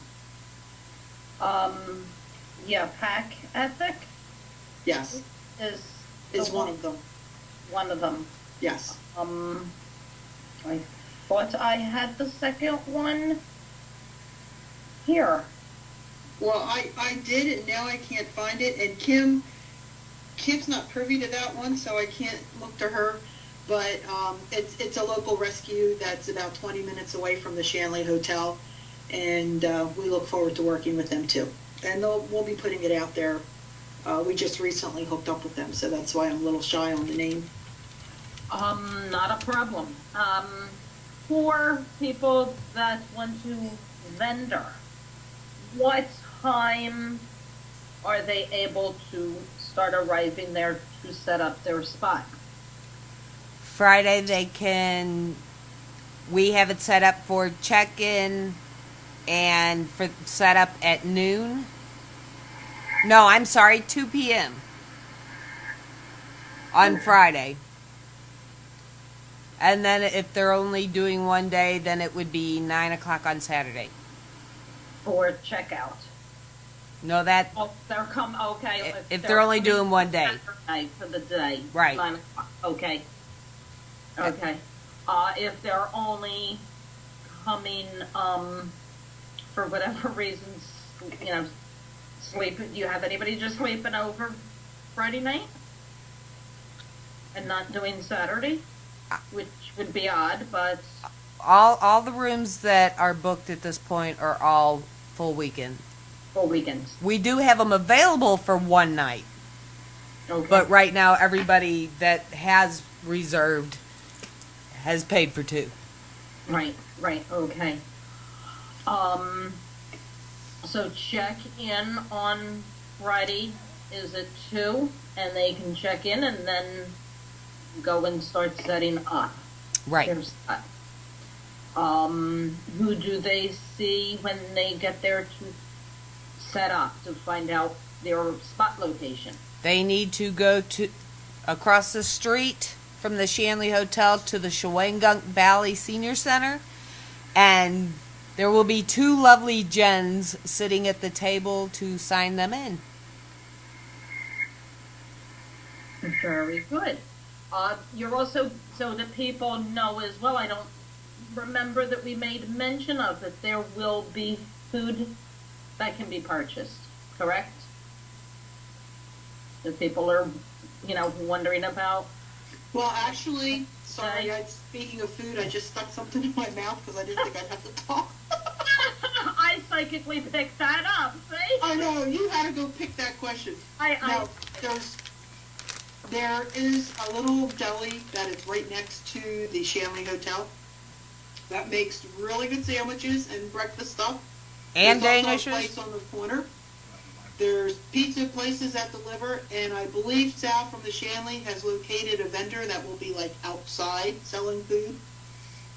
Pack Ethic? Yes. Is one of them. One of them. Yes. I thought I had the second one here. Well, I did, and now I can't find it. And Kim's not privy to that one, so I can't look to her. But it's a local rescue that's about 20 minutes away from the Shanley Hotel, and we look forward to working with them too. And we'll be putting it out there. We just recently hooked up with them, so that's why I'm a little shy on the name. Not a problem. For people that want to vendor, what time are they able to start arriving there to set up their spot? Friday we have it set up for check-in and for setup at noon. No, I'm sorry, 2 p.m. on Friday. And then if they're only doing one day, then it would be 9 o'clock on Saturday. For checkout. No, that... Oh, they're okay. If they're only doing one day. For the day. Right. 9 o'clock. Okay. Okay. If they're only coming, for whatever reasons, sleep. Do you have anybody just sleeping over Friday night and not doing Saturday, which would be odd, but all the rooms that are booked at this point are all full weekend. Full weekends. We do have them available for one night, Okay. but right now everybody that has reserved has paid for 2. Right. Okay. So check in on Friday is at 2, and they can check in and then go and start setting up. Right. Their spot. Who do they see when they get there to set up to find out their spot location? They need to go to across the street from the Shanley Hotel to the Shawangunk Valley Senior Center, and there will be 2 lovely Jens sitting at the table to sign them in. Very good. You're also, so that people know as well, I don't remember that we made mention of that there will be food that can be purchased, correct? That people are, wondering about. Well, actually, sorry, speaking of food, I just stuck something in my mouth because I didn't think I'd have to talk. I psychically picked that up, see? I know, you had to go pick that question. Now, there is a little deli that is right next to the Shanley Hotel that makes really good sandwiches and breakfast stuff. And There's Danishes. also a place on the corner. There's pizza places that deliver, and I believe Sal from the Shanley has located a vendor that will be like outside selling food.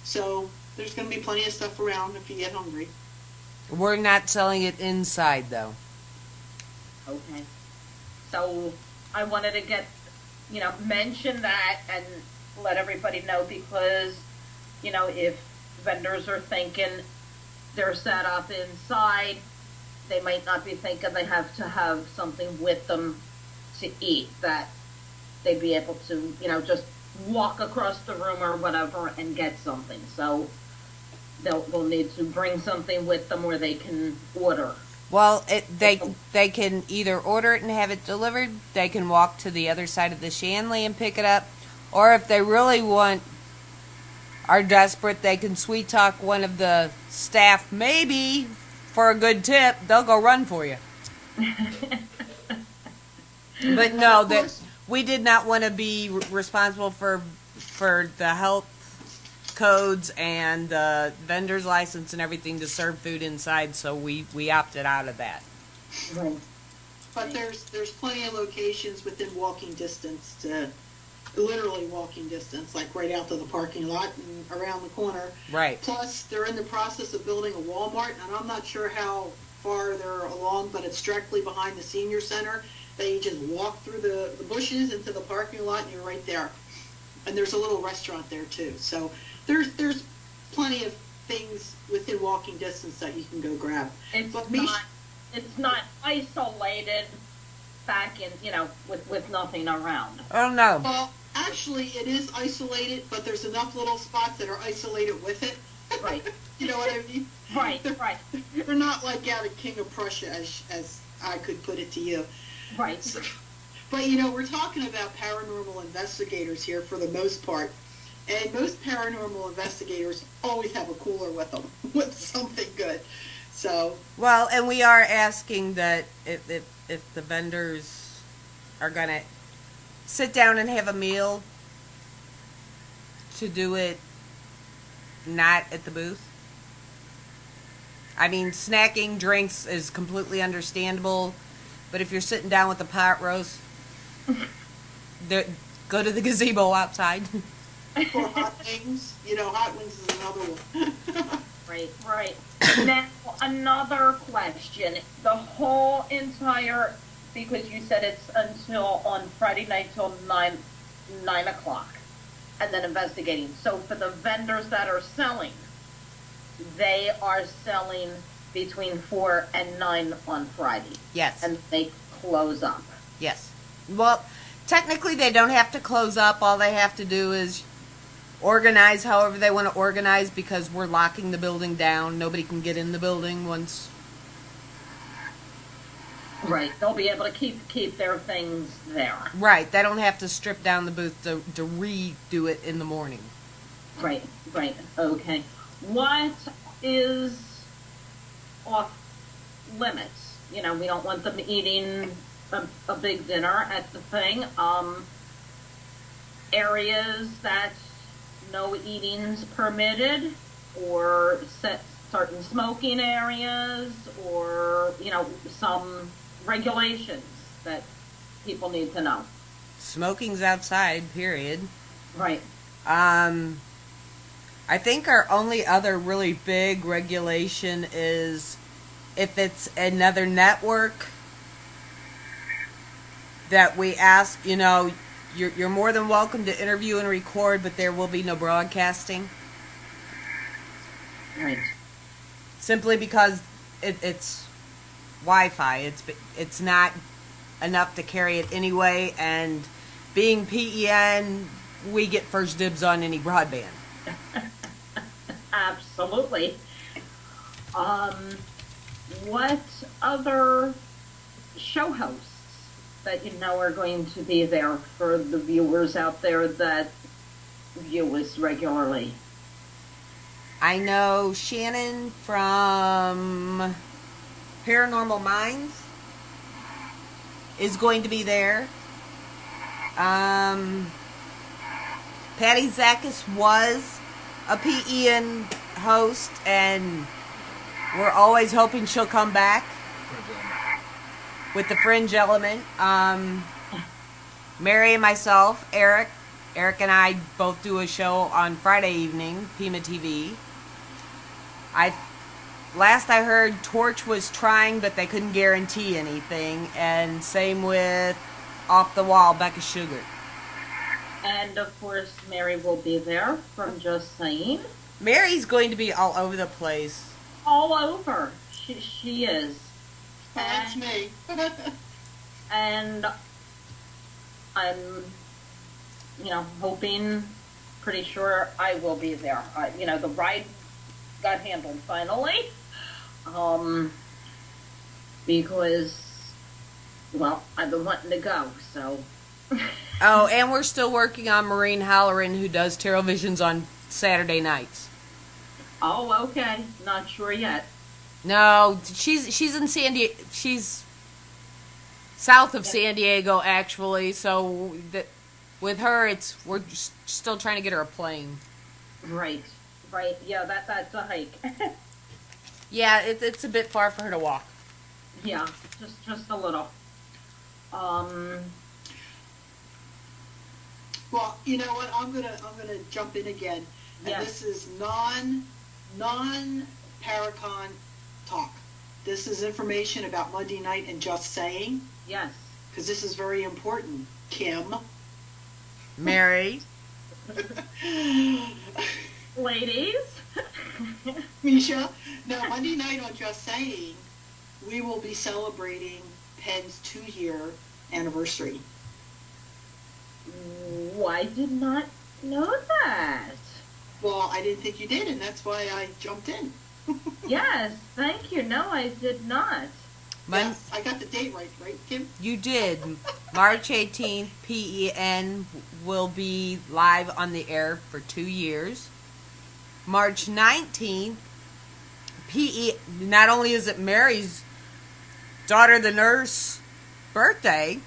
So there's going to be plenty of stuff around if you get hungry. We're not selling it inside, though. Okay. So I wanted to mention that and let everybody know because, if vendors are thinking they're set up inside, they might not be thinking they have to have something with them to eat, that they'd be able to, just walk across the room or whatever and get something. So they'll need to bring something with them, or they can order. Well, they can either order it and have it delivered. They can walk to the other side of the Shanley and pick it up, or if they really are desperate, they can sweet talk one of the staff. Maybe for a good tip, they'll go run for you. But no, that we did not want to be responsible for the health codes and the vendor's license and everything to serve food inside, so we opted out of that. Right. But there's plenty of locations within walking distance, literally walking distance, like right out to the parking lot and around the corner. Right. Plus, they're in the process of building a Walmart, and I'm not sure how far they're along, but it's directly behind the senior center. They just walk through the bushes into the parking lot, and you're right there. And there's a little restaurant there too. So there's plenty of things within walking distance that you can go grab. It's not isolated back in, with nothing around. Oh no. Well, actually, it is isolated, but there's enough little spots that are isolated with it. Right. You know what I mean? Right. They're not like out of King of Prussia, as I could put it to you. Right. So, but we're talking about paranormal investigators here for the most part, and most paranormal investigators always have a cooler with them with something good. So. Well, and we are asking that if the vendors are gonna sit down and have a meal, to do it not at the booth. I mean, snacking, drinks is completely understandable, but if you're sitting down with a pot roast, go to the gazebo outside. For hot wings, hot wings is another one. Right. Now, another question. The whole entire, because you said it's until on Friday night till 9 o'clock, and then investigating. So for the vendors that are selling, they are selling between 4 and 9 on Friday. Yes. And they close up. Yes. Well, technically they don't have to close up. All they have to do is organize however they want to organize, because we're locking the building down. Nobody can get in the building once. Right. They'll be able to keep their things there. Right. They don't have to strip down the booth to redo it in the morning. Right. Okay. What is off limits? We don't want them eating a big dinner at the thing. Areas that no eating's permitted, or set certain smoking areas, or some regulations that people need to know. Smoking's outside, period. Right. I think our only other really big regulation is if it's another network that we ask, you're more than welcome to interview and record, but there will be no broadcasting. Right. Simply because it's Wi-Fi. It's not enough to carry it anyway, and being PEN, we get first dibs on any broadband. Absolutely. What other show hosts that are going to be there for the viewers out there that view us regularly? I know Shannon from Paranormal Minds is going to be there. Patty Zakis was a PEN host, and we're always hoping she'll come back with the fringe element. Mary and myself, Eric and I both do a show on Friday evening, Pima TV. Last I heard, Torch was trying, but they couldn't guarantee anything, and same with Off the Wall, Becca Sugar. And of course, Mary will be there from Just Saying. Mary's going to be all over the place. All over. She is. That's me. And hoping, pretty sure I will be there. The ride got handled finally, because, well, I've been wanting to go, so. Oh, and we're still working on Maureen Halloran, who does Tarot Visions on Saturday nights. Oh, okay. Not sure yet. No, she's in San Diego. She's south of San Diego, actually. So with her, we're still trying to get her a plane. Right. Yeah, that's a hike. Yeah, it's a bit far for her to walk. Yeah, just a little. Well, you know what? I'm gonna jump in again, and Yes. this is non-Paracon talk. This is information about Monday night and Just Saying, Yes. because this is very important. Kim, Mary. Ladies. Misha. Now, Monday night on Just Saying, we will be celebrating Penn's 2-year anniversary. I did not know that. Well, I didn't think you did, and that's why I jumped in. Yes, thank you. No, I did not. Yes, I got the date right, Kim? You did. March 18th, PEN will be live on the air for 2 years. March 19th, not only is it Mary's daughter, the nurse, birthday,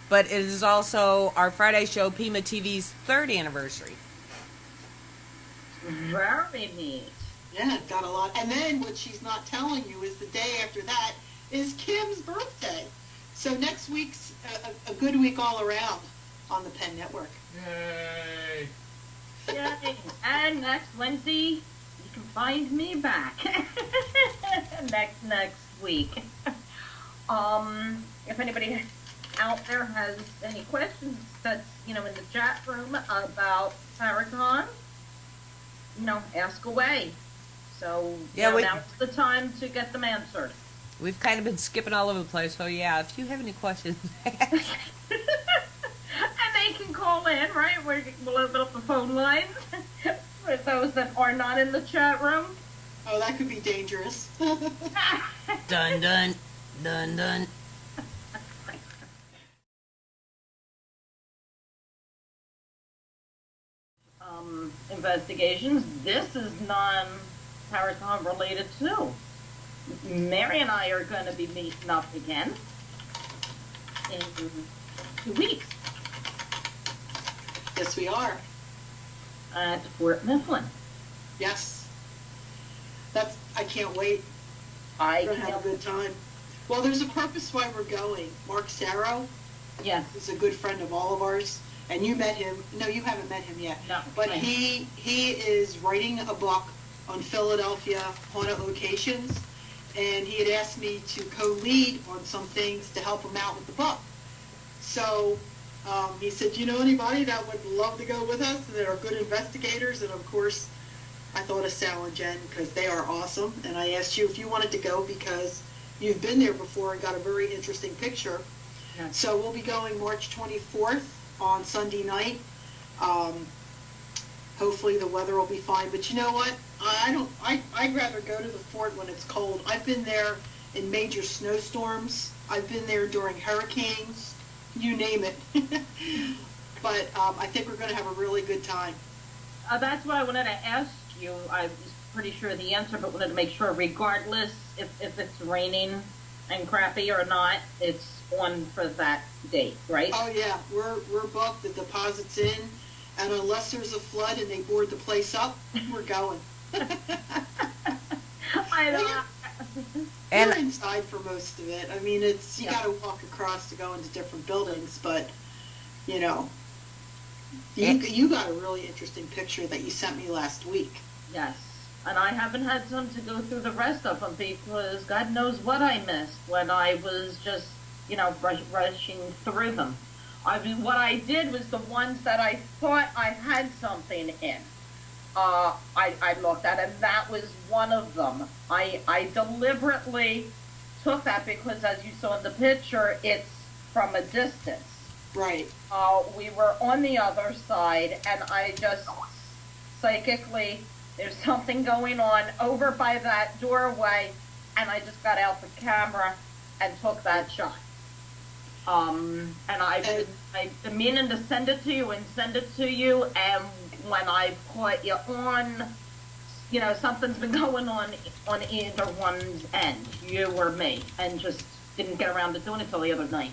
but it is also our Friday show, Pima TV's 3rd anniversary. Very neat. Yeah, got a lot. And then what she's not telling you is the day after that is Kim's birthday. So next week's a good week all around on the Penn Network. Yay! Yay. And next Wednesday, you can find me back. next week. If anybody out there has any questions that's, in the chat room about Paracon, ask away. So, now's the time to get them answered. We've kind of been skipping all over the place, so yeah, if you have any questions. And they can call in, right? We'll open up the phone lines for those that are not in the chat room. Oh, that could be dangerous. Dun, dun, dun, dun. Investigations. This is non-Paracon related too. Mary and I are going to be meeting up again in 2 weeks Yes, we are. at Fort Mifflin. Yes. I can't wait. I We're going to have a good time. Well, there's a purpose why we're going. Mark Sarro Yes. is a good friend of all of ours. And you met him. No, you haven't met him yet. No. But right. he is writing a book on Philadelphia haunted locations. And he had asked me to co-lead on some things to help him out with the book. So he said, "Do you know anybody that would love to go with us that are good investigators?" And of course, I thought of Sal and Jen because they are awesome. And I asked you if you wanted to go because you've been there before and got a very interesting picture. Yes. So we'll be going March 24th on Sunday night. Hopefully the weather will be fine. But you know what? I'd rather go to the fort when it's cold. I've been there in major snowstorms. I've been there during hurricanes. You name it. But I think we're going to have a really good time. That's what I wanted to ask you. I was pretty sure the answer, but wanted to make sure, regardless if it's raining and crappy or not, it's on for that date, right? Oh yeah, we're booked. The deposit's in, and unless there's a flood and they board the place up, we're going. I know. We're inside for most of it. I mean, you got to walk across to go into different buildings, but you got a really interesting picture that you sent me last week. Yes, and I haven't had time to go through the rest of them because God knows what I missed when I was just, rushing through them. I mean, what I did was the ones that I thought I had something in. I looked at, and that was one of them. I deliberately took that because, as you saw in the picture, it's from a distance. Right. We were on the other side, and I just psychically, there's something going on over by that doorway, and I just got out the camera and took that shot. And I've been meaning to send it to you, and when I put you on, something's been going on either one's end, you or me, and just didn't get around to doing it till the other night.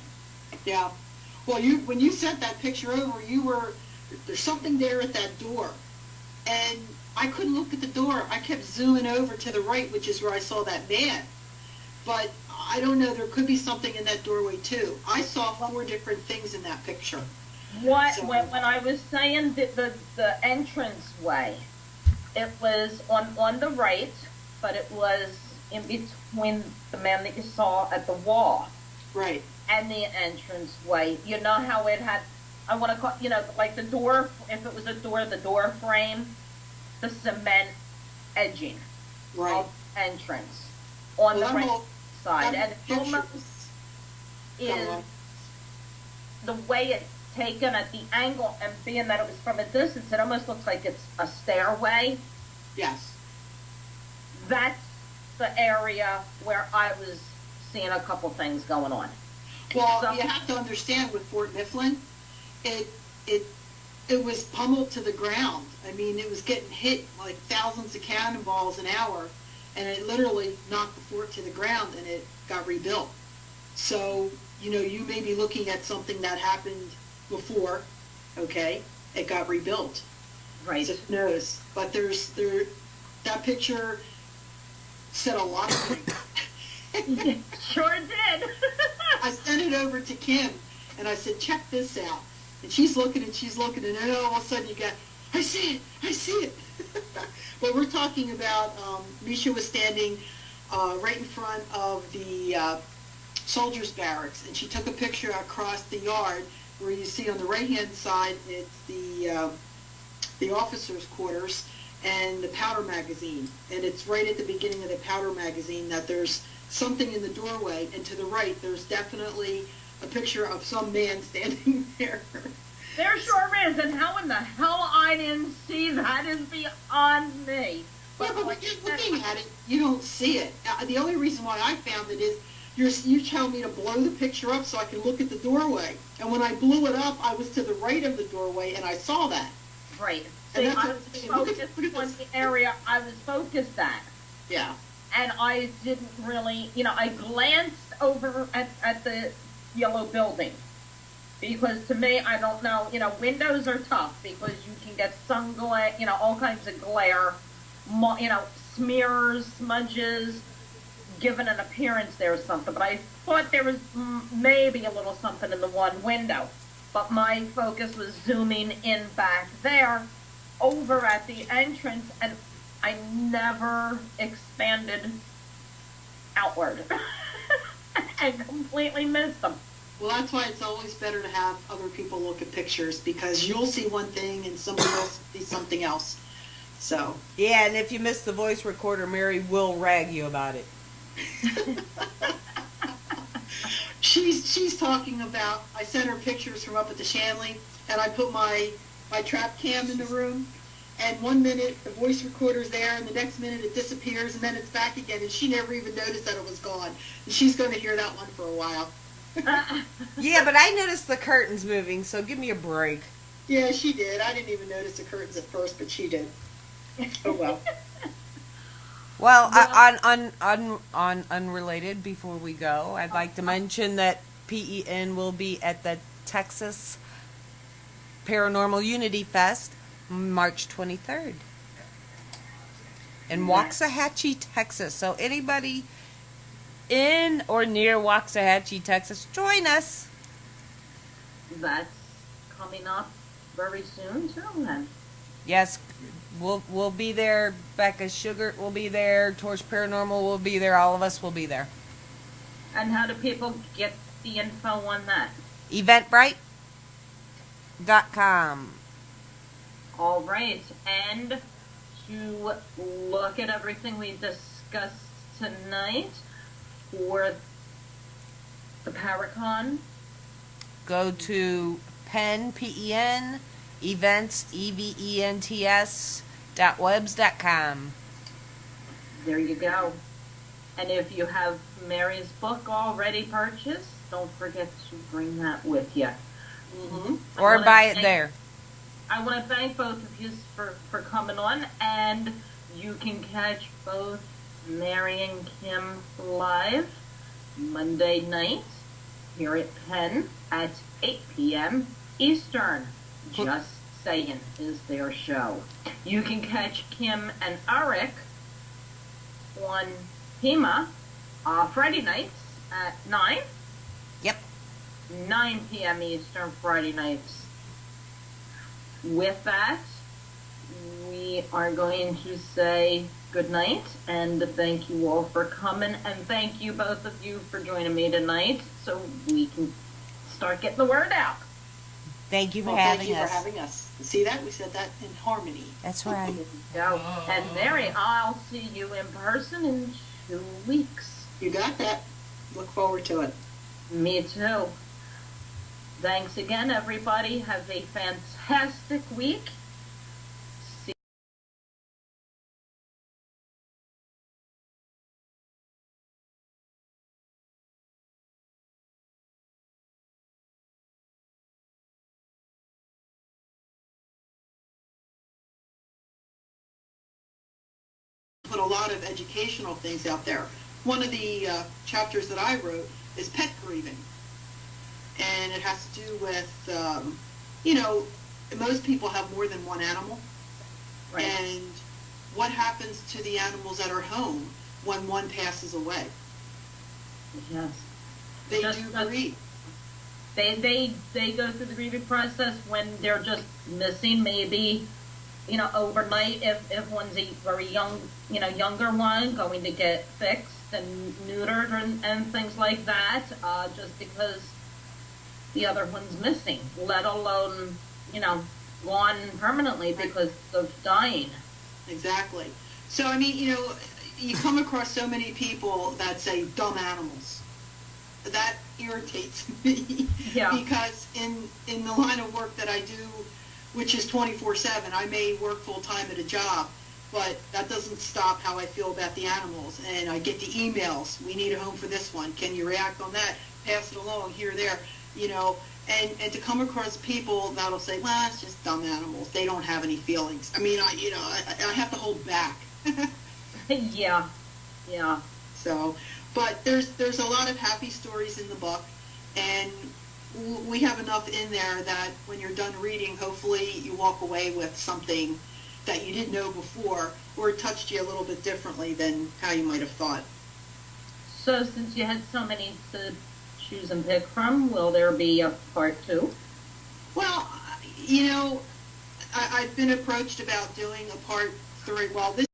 Yeah. Well, when you sent that picture over, there's something there at that door, and I couldn't look at the door. I kept zooming over to the right, which is where I saw that man. But I don't know, there could be something in that doorway too. I saw 4 different things in that picture. When I was saying that the entrance way, it was on the right, but it was in between the man that you saw at the wall. Right. And the entrance way. You know how it had, I want to call, like the door, if it was a door, the door frame, the cement edging. Right. Of entrance on the right side. And it almost is the way it's taken at the angle, and being that it was from a distance, it almost looks like it's a stairway. Yes. That's the area where I was seeing a couple things going on. Well, So, you have to understand with Fort Mifflin, it was pummeled to the ground. I mean, it was getting hit like thousands of cannonballs an hour, and it literally knocked the fort to the ground, and it got rebuilt. So, you may be looking at something that happened before, okay? It got rebuilt. right. So who knows? But that picture said a lot of things. Sure did. I sent it over to Kim, and I said, check this out. And she's looking, and then all of a sudden you get, I see it. But we're talking about, Misha was standing right in front of the soldiers' barracks, and she took a picture across the yard where you see on the right-hand side, it's the officers' quarters and the powder magazine. And it's right at the beginning of the powder magazine that there's something in the doorway, and to the right there's definitely a picture of some man standing there. There sure is, and how in the hell I didn't see that is beyond me. Yeah, but when you're looking at it, you don't see it. The only reason why I found it is you tell me to blow the picture up so I can look at the doorway. And when I blew it up, I was to the right of the doorway, and I saw that. Right. And See, that's I was focused on the area I was focused at. Yeah. And I didn't really, I glanced over at the yellow building. Because to me, I don't know, windows are tough because you can get sun glare, all kinds of glare, smears, smudges, given an appearance there or something. But I thought there was maybe a little something in the one window. But my focus was zooming in back there, over at the entrance, and I never expanded outward. And completely missed them. Well, that's why it's always better to have other people look at pictures, because you'll see one thing and somebody else sees something else. So. Yeah, and if you miss the voice recorder, Mary will rag you about it. She's talking about, I sent her pictures from up at the Shanley, and I put my trap cam in the room, and 1 minute the voice recorder's there, and the next minute it disappears, and then it's back again, and she never even noticed that it was gone. And she's going to hear that one for a while. Yeah, but I noticed the curtains moving, so give me a break. Yeah, she did. I didn't even notice the curtains at first, but she did. Oh, well. Well, on unrelated, before we go, I'd like to mention that PEN will be at the Texas Paranormal Unity Fest March 23rd in Waxahachie, Texas. So anybody in or near Waxahachie, Texas, join us. That's coming up very soon, too, then. Yes, we'll be there. Becca Sugar will be there. Torch Paranormal will be there. All of us will be there. And how do people get the info on that? Eventbrite.com. All right, and to look at everything we discussed tonight for the Paracon, go to PEN, events, events.webs.com. There you go. And if you have Mary's book already purchased, don't forget to bring that with you. Mm-hmm. Or buy it there. I want to thank both of you for coming on, and you can catch both Mary and Kim live Monday night here at Penn at 8 p.m. Eastern. Just Saying is their show. You can catch Kim and Eric on HEMA Friday nights at 9. Yep. 9 p.m. Eastern Friday nights. With that, we are going to say good night and thank you all for coming, and thank you both of you for joining me tonight so we can start getting the word out. Thank you for Thank having you us. for having us. See that? We said that in harmony. That's right. Go. And Mary, I'll see you in person in 2 weeks. You got that. Look forward to it. Me too. Thanks again, everybody. Have a fantastic week. See Put a lot of educational things out there. One of the chapters that I wrote is pet grieving. And it has to do with, most people have more than one animal. Right. And what happens to the animals at our home when one passes away? Yes. They Just- do grieve. They go through the grieving process when they're just missing, maybe, overnight if one's a very young, younger one, going to get fixed and neutered and things like that, just because the other one's missing, let alone, gone permanently because of dying. Exactly. So, I mean, you come across so many people that say dumb animals. That irritates me. Yeah. Because in the line of work that I do, which is 24/7, I may work full time at a job, but that doesn't stop how I feel about the animals. And I get the emails, we need a home for this one. Can you react on that? Pass it along here, there, and to come across people that'll say, well, it's just dumb animals. They don't have any feelings. I mean, I have to hold back. Yeah. So, but there's a lot of happy stories in the book, and we have enough in there that when you're done reading, hopefully you walk away with something that you didn't know before, or it touched you a little bit differently than how you might have thought. So since you had so many to choose and pick from, will there be a part 2? Well, I've been approached about doing a part 3. Well, this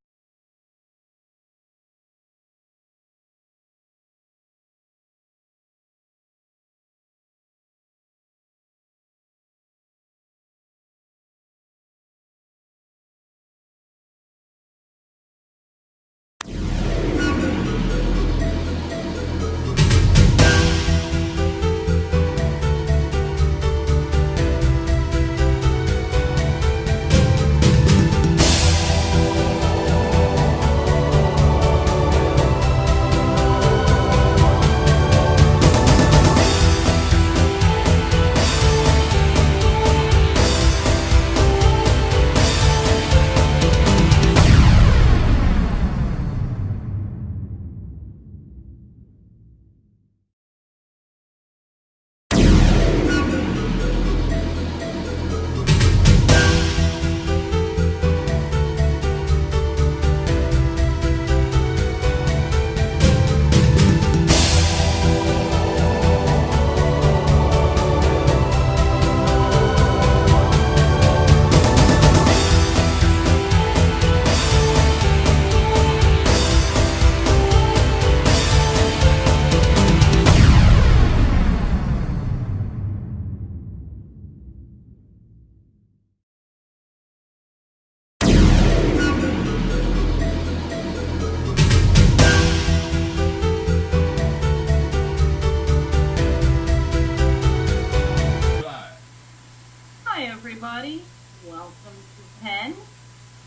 everybody. Welcome to Penn.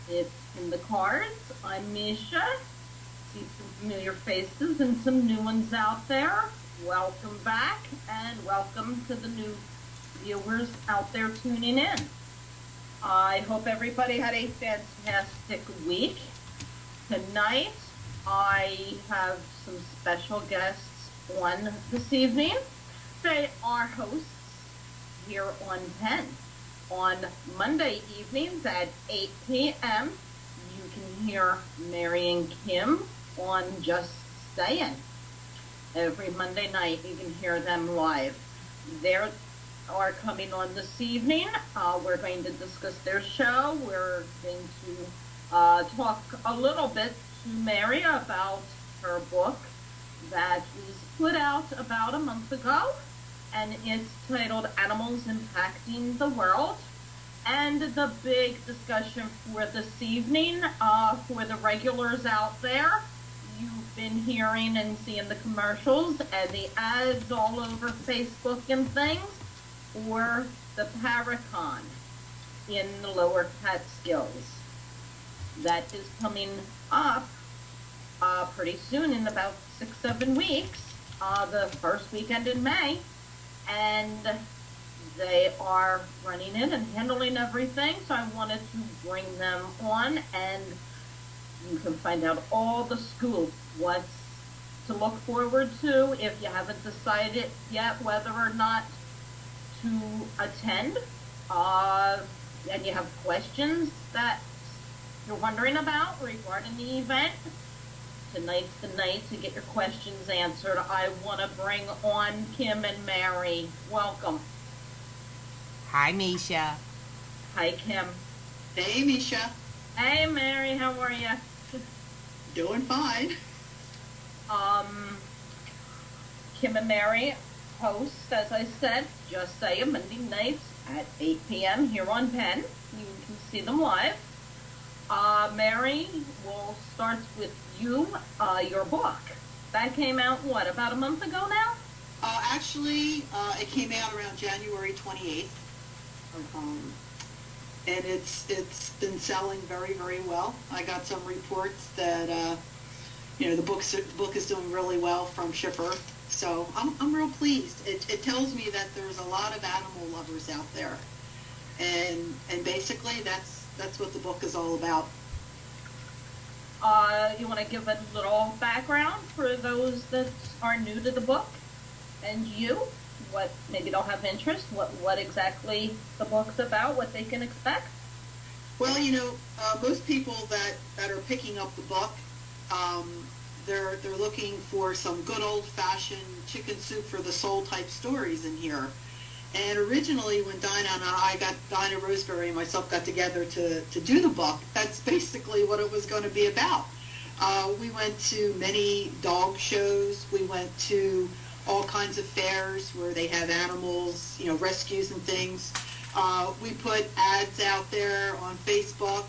It's in the cards. I'm Misha. See some familiar faces and some new ones out there. Welcome back, and welcome to the new viewers out there tuning in. I hope everybody had a fantastic week. Tonight, I have some special guests on this evening. They are hosts here on Penn. On Monday evenings at 8 p.m., you can hear Mary and Kim on Just Saying. Every Monday night, you can hear them live. They are coming on this evening. We're going to discuss their show. We're going to talk a little bit to Mary about her book that was put out about a month ago, and it's titled Animals Impacting the World. And the big discussion for this evening, for the regulars out there, you've been hearing and seeing the commercials and the ads all over Facebook and things for the Paracon in the Lower Catskills. That is coming up pretty soon, in about 6-7 weeks, the first weekend in May, and they are running it and handling everything, so I wanted to bring them on, and you can find out all the scoop, what's to look forward to if you haven't decided yet whether or not to attend, and you have questions that you're wondering about regarding the event. Tonight's the night to get your questions answered. I want to bring on Kim and Mary. Welcome. Hi, Misha. Hi, Kim. Hey, Misha. Hey, Mary. How are you? Doing fine. Kim and Mary host, as I said, Just Say Monday nights at 8 p.m. here on Penn. You can see them live. Mary, we'll start with you. Your book. That came out, what, about a month ago now? Actually, it came out around January 28th. And it's been selling very, very well. I got some reports that the book is doing really well from Shipper. So I'm real pleased. It tells me that there's a lot of animal lovers out there, and basically that's what the book is all about. You want to give a little background for those that are new to the book, and what maybe don't have interest, what exactly the book's about, what they can expect? Well, most people that are picking up the book, they're looking for some good old-fashioned chicken soup for the soul type stories in here. And originally, when Dinah Roseberry and myself got together to do the book, that's basically what it was going to be about. We went to many dog shows. We went to all kinds of fairs where they have animals, rescues and things. We put ads out there on Facebook.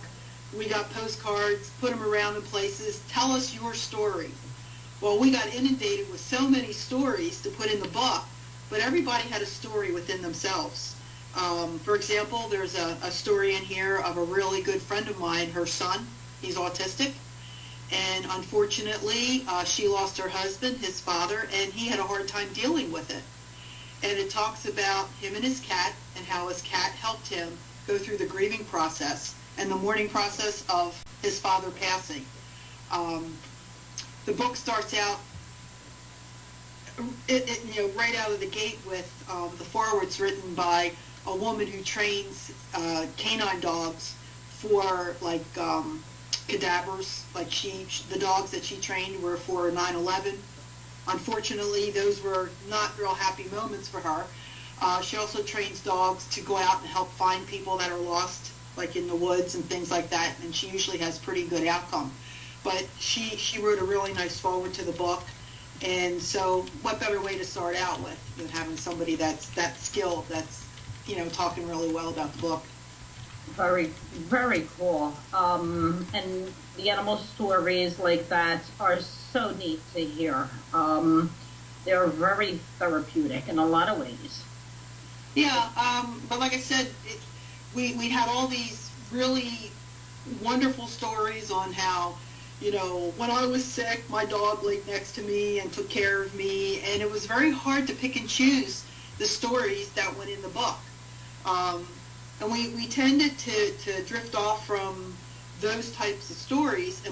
We got postcards, put them around in places. Tell us your story. Well, we got inundated with so many stories to put in the book, but everybody had a story within themselves. For example, there's a story in here of a really good friend of mine, her son. He's autistic. And unfortunately, she lost her husband, his father, and he had a hard time dealing with it. And it talks about him and his cat and how his cat helped him go through the grieving process and the mourning process of his father passing. The book starts out, right out of the gate with the foreword's written by a woman who trains canine dogs for cadavers. Like the dogs that she trained were for 9/11. Unfortunately, those were not real happy moments for her. She also trains dogs to go out and help find people that are lost, like in the woods and things like that, and she usually has pretty good outcome. But she wrote a really nice foreword to the book, and so what better way to start out with than having somebody that's that skilled, that's talking really well about the book. Very, very cool. And the animal stories like that are so neat to hear. They're very therapeutic in a lot of ways. Yeah, but like I said, we had all these really wonderful stories on how, you know, when I was sick, my dog laid next to me and took care of me, and it was very hard to pick and choose the stories that went in the book. And we tended to drift off from those types of stories and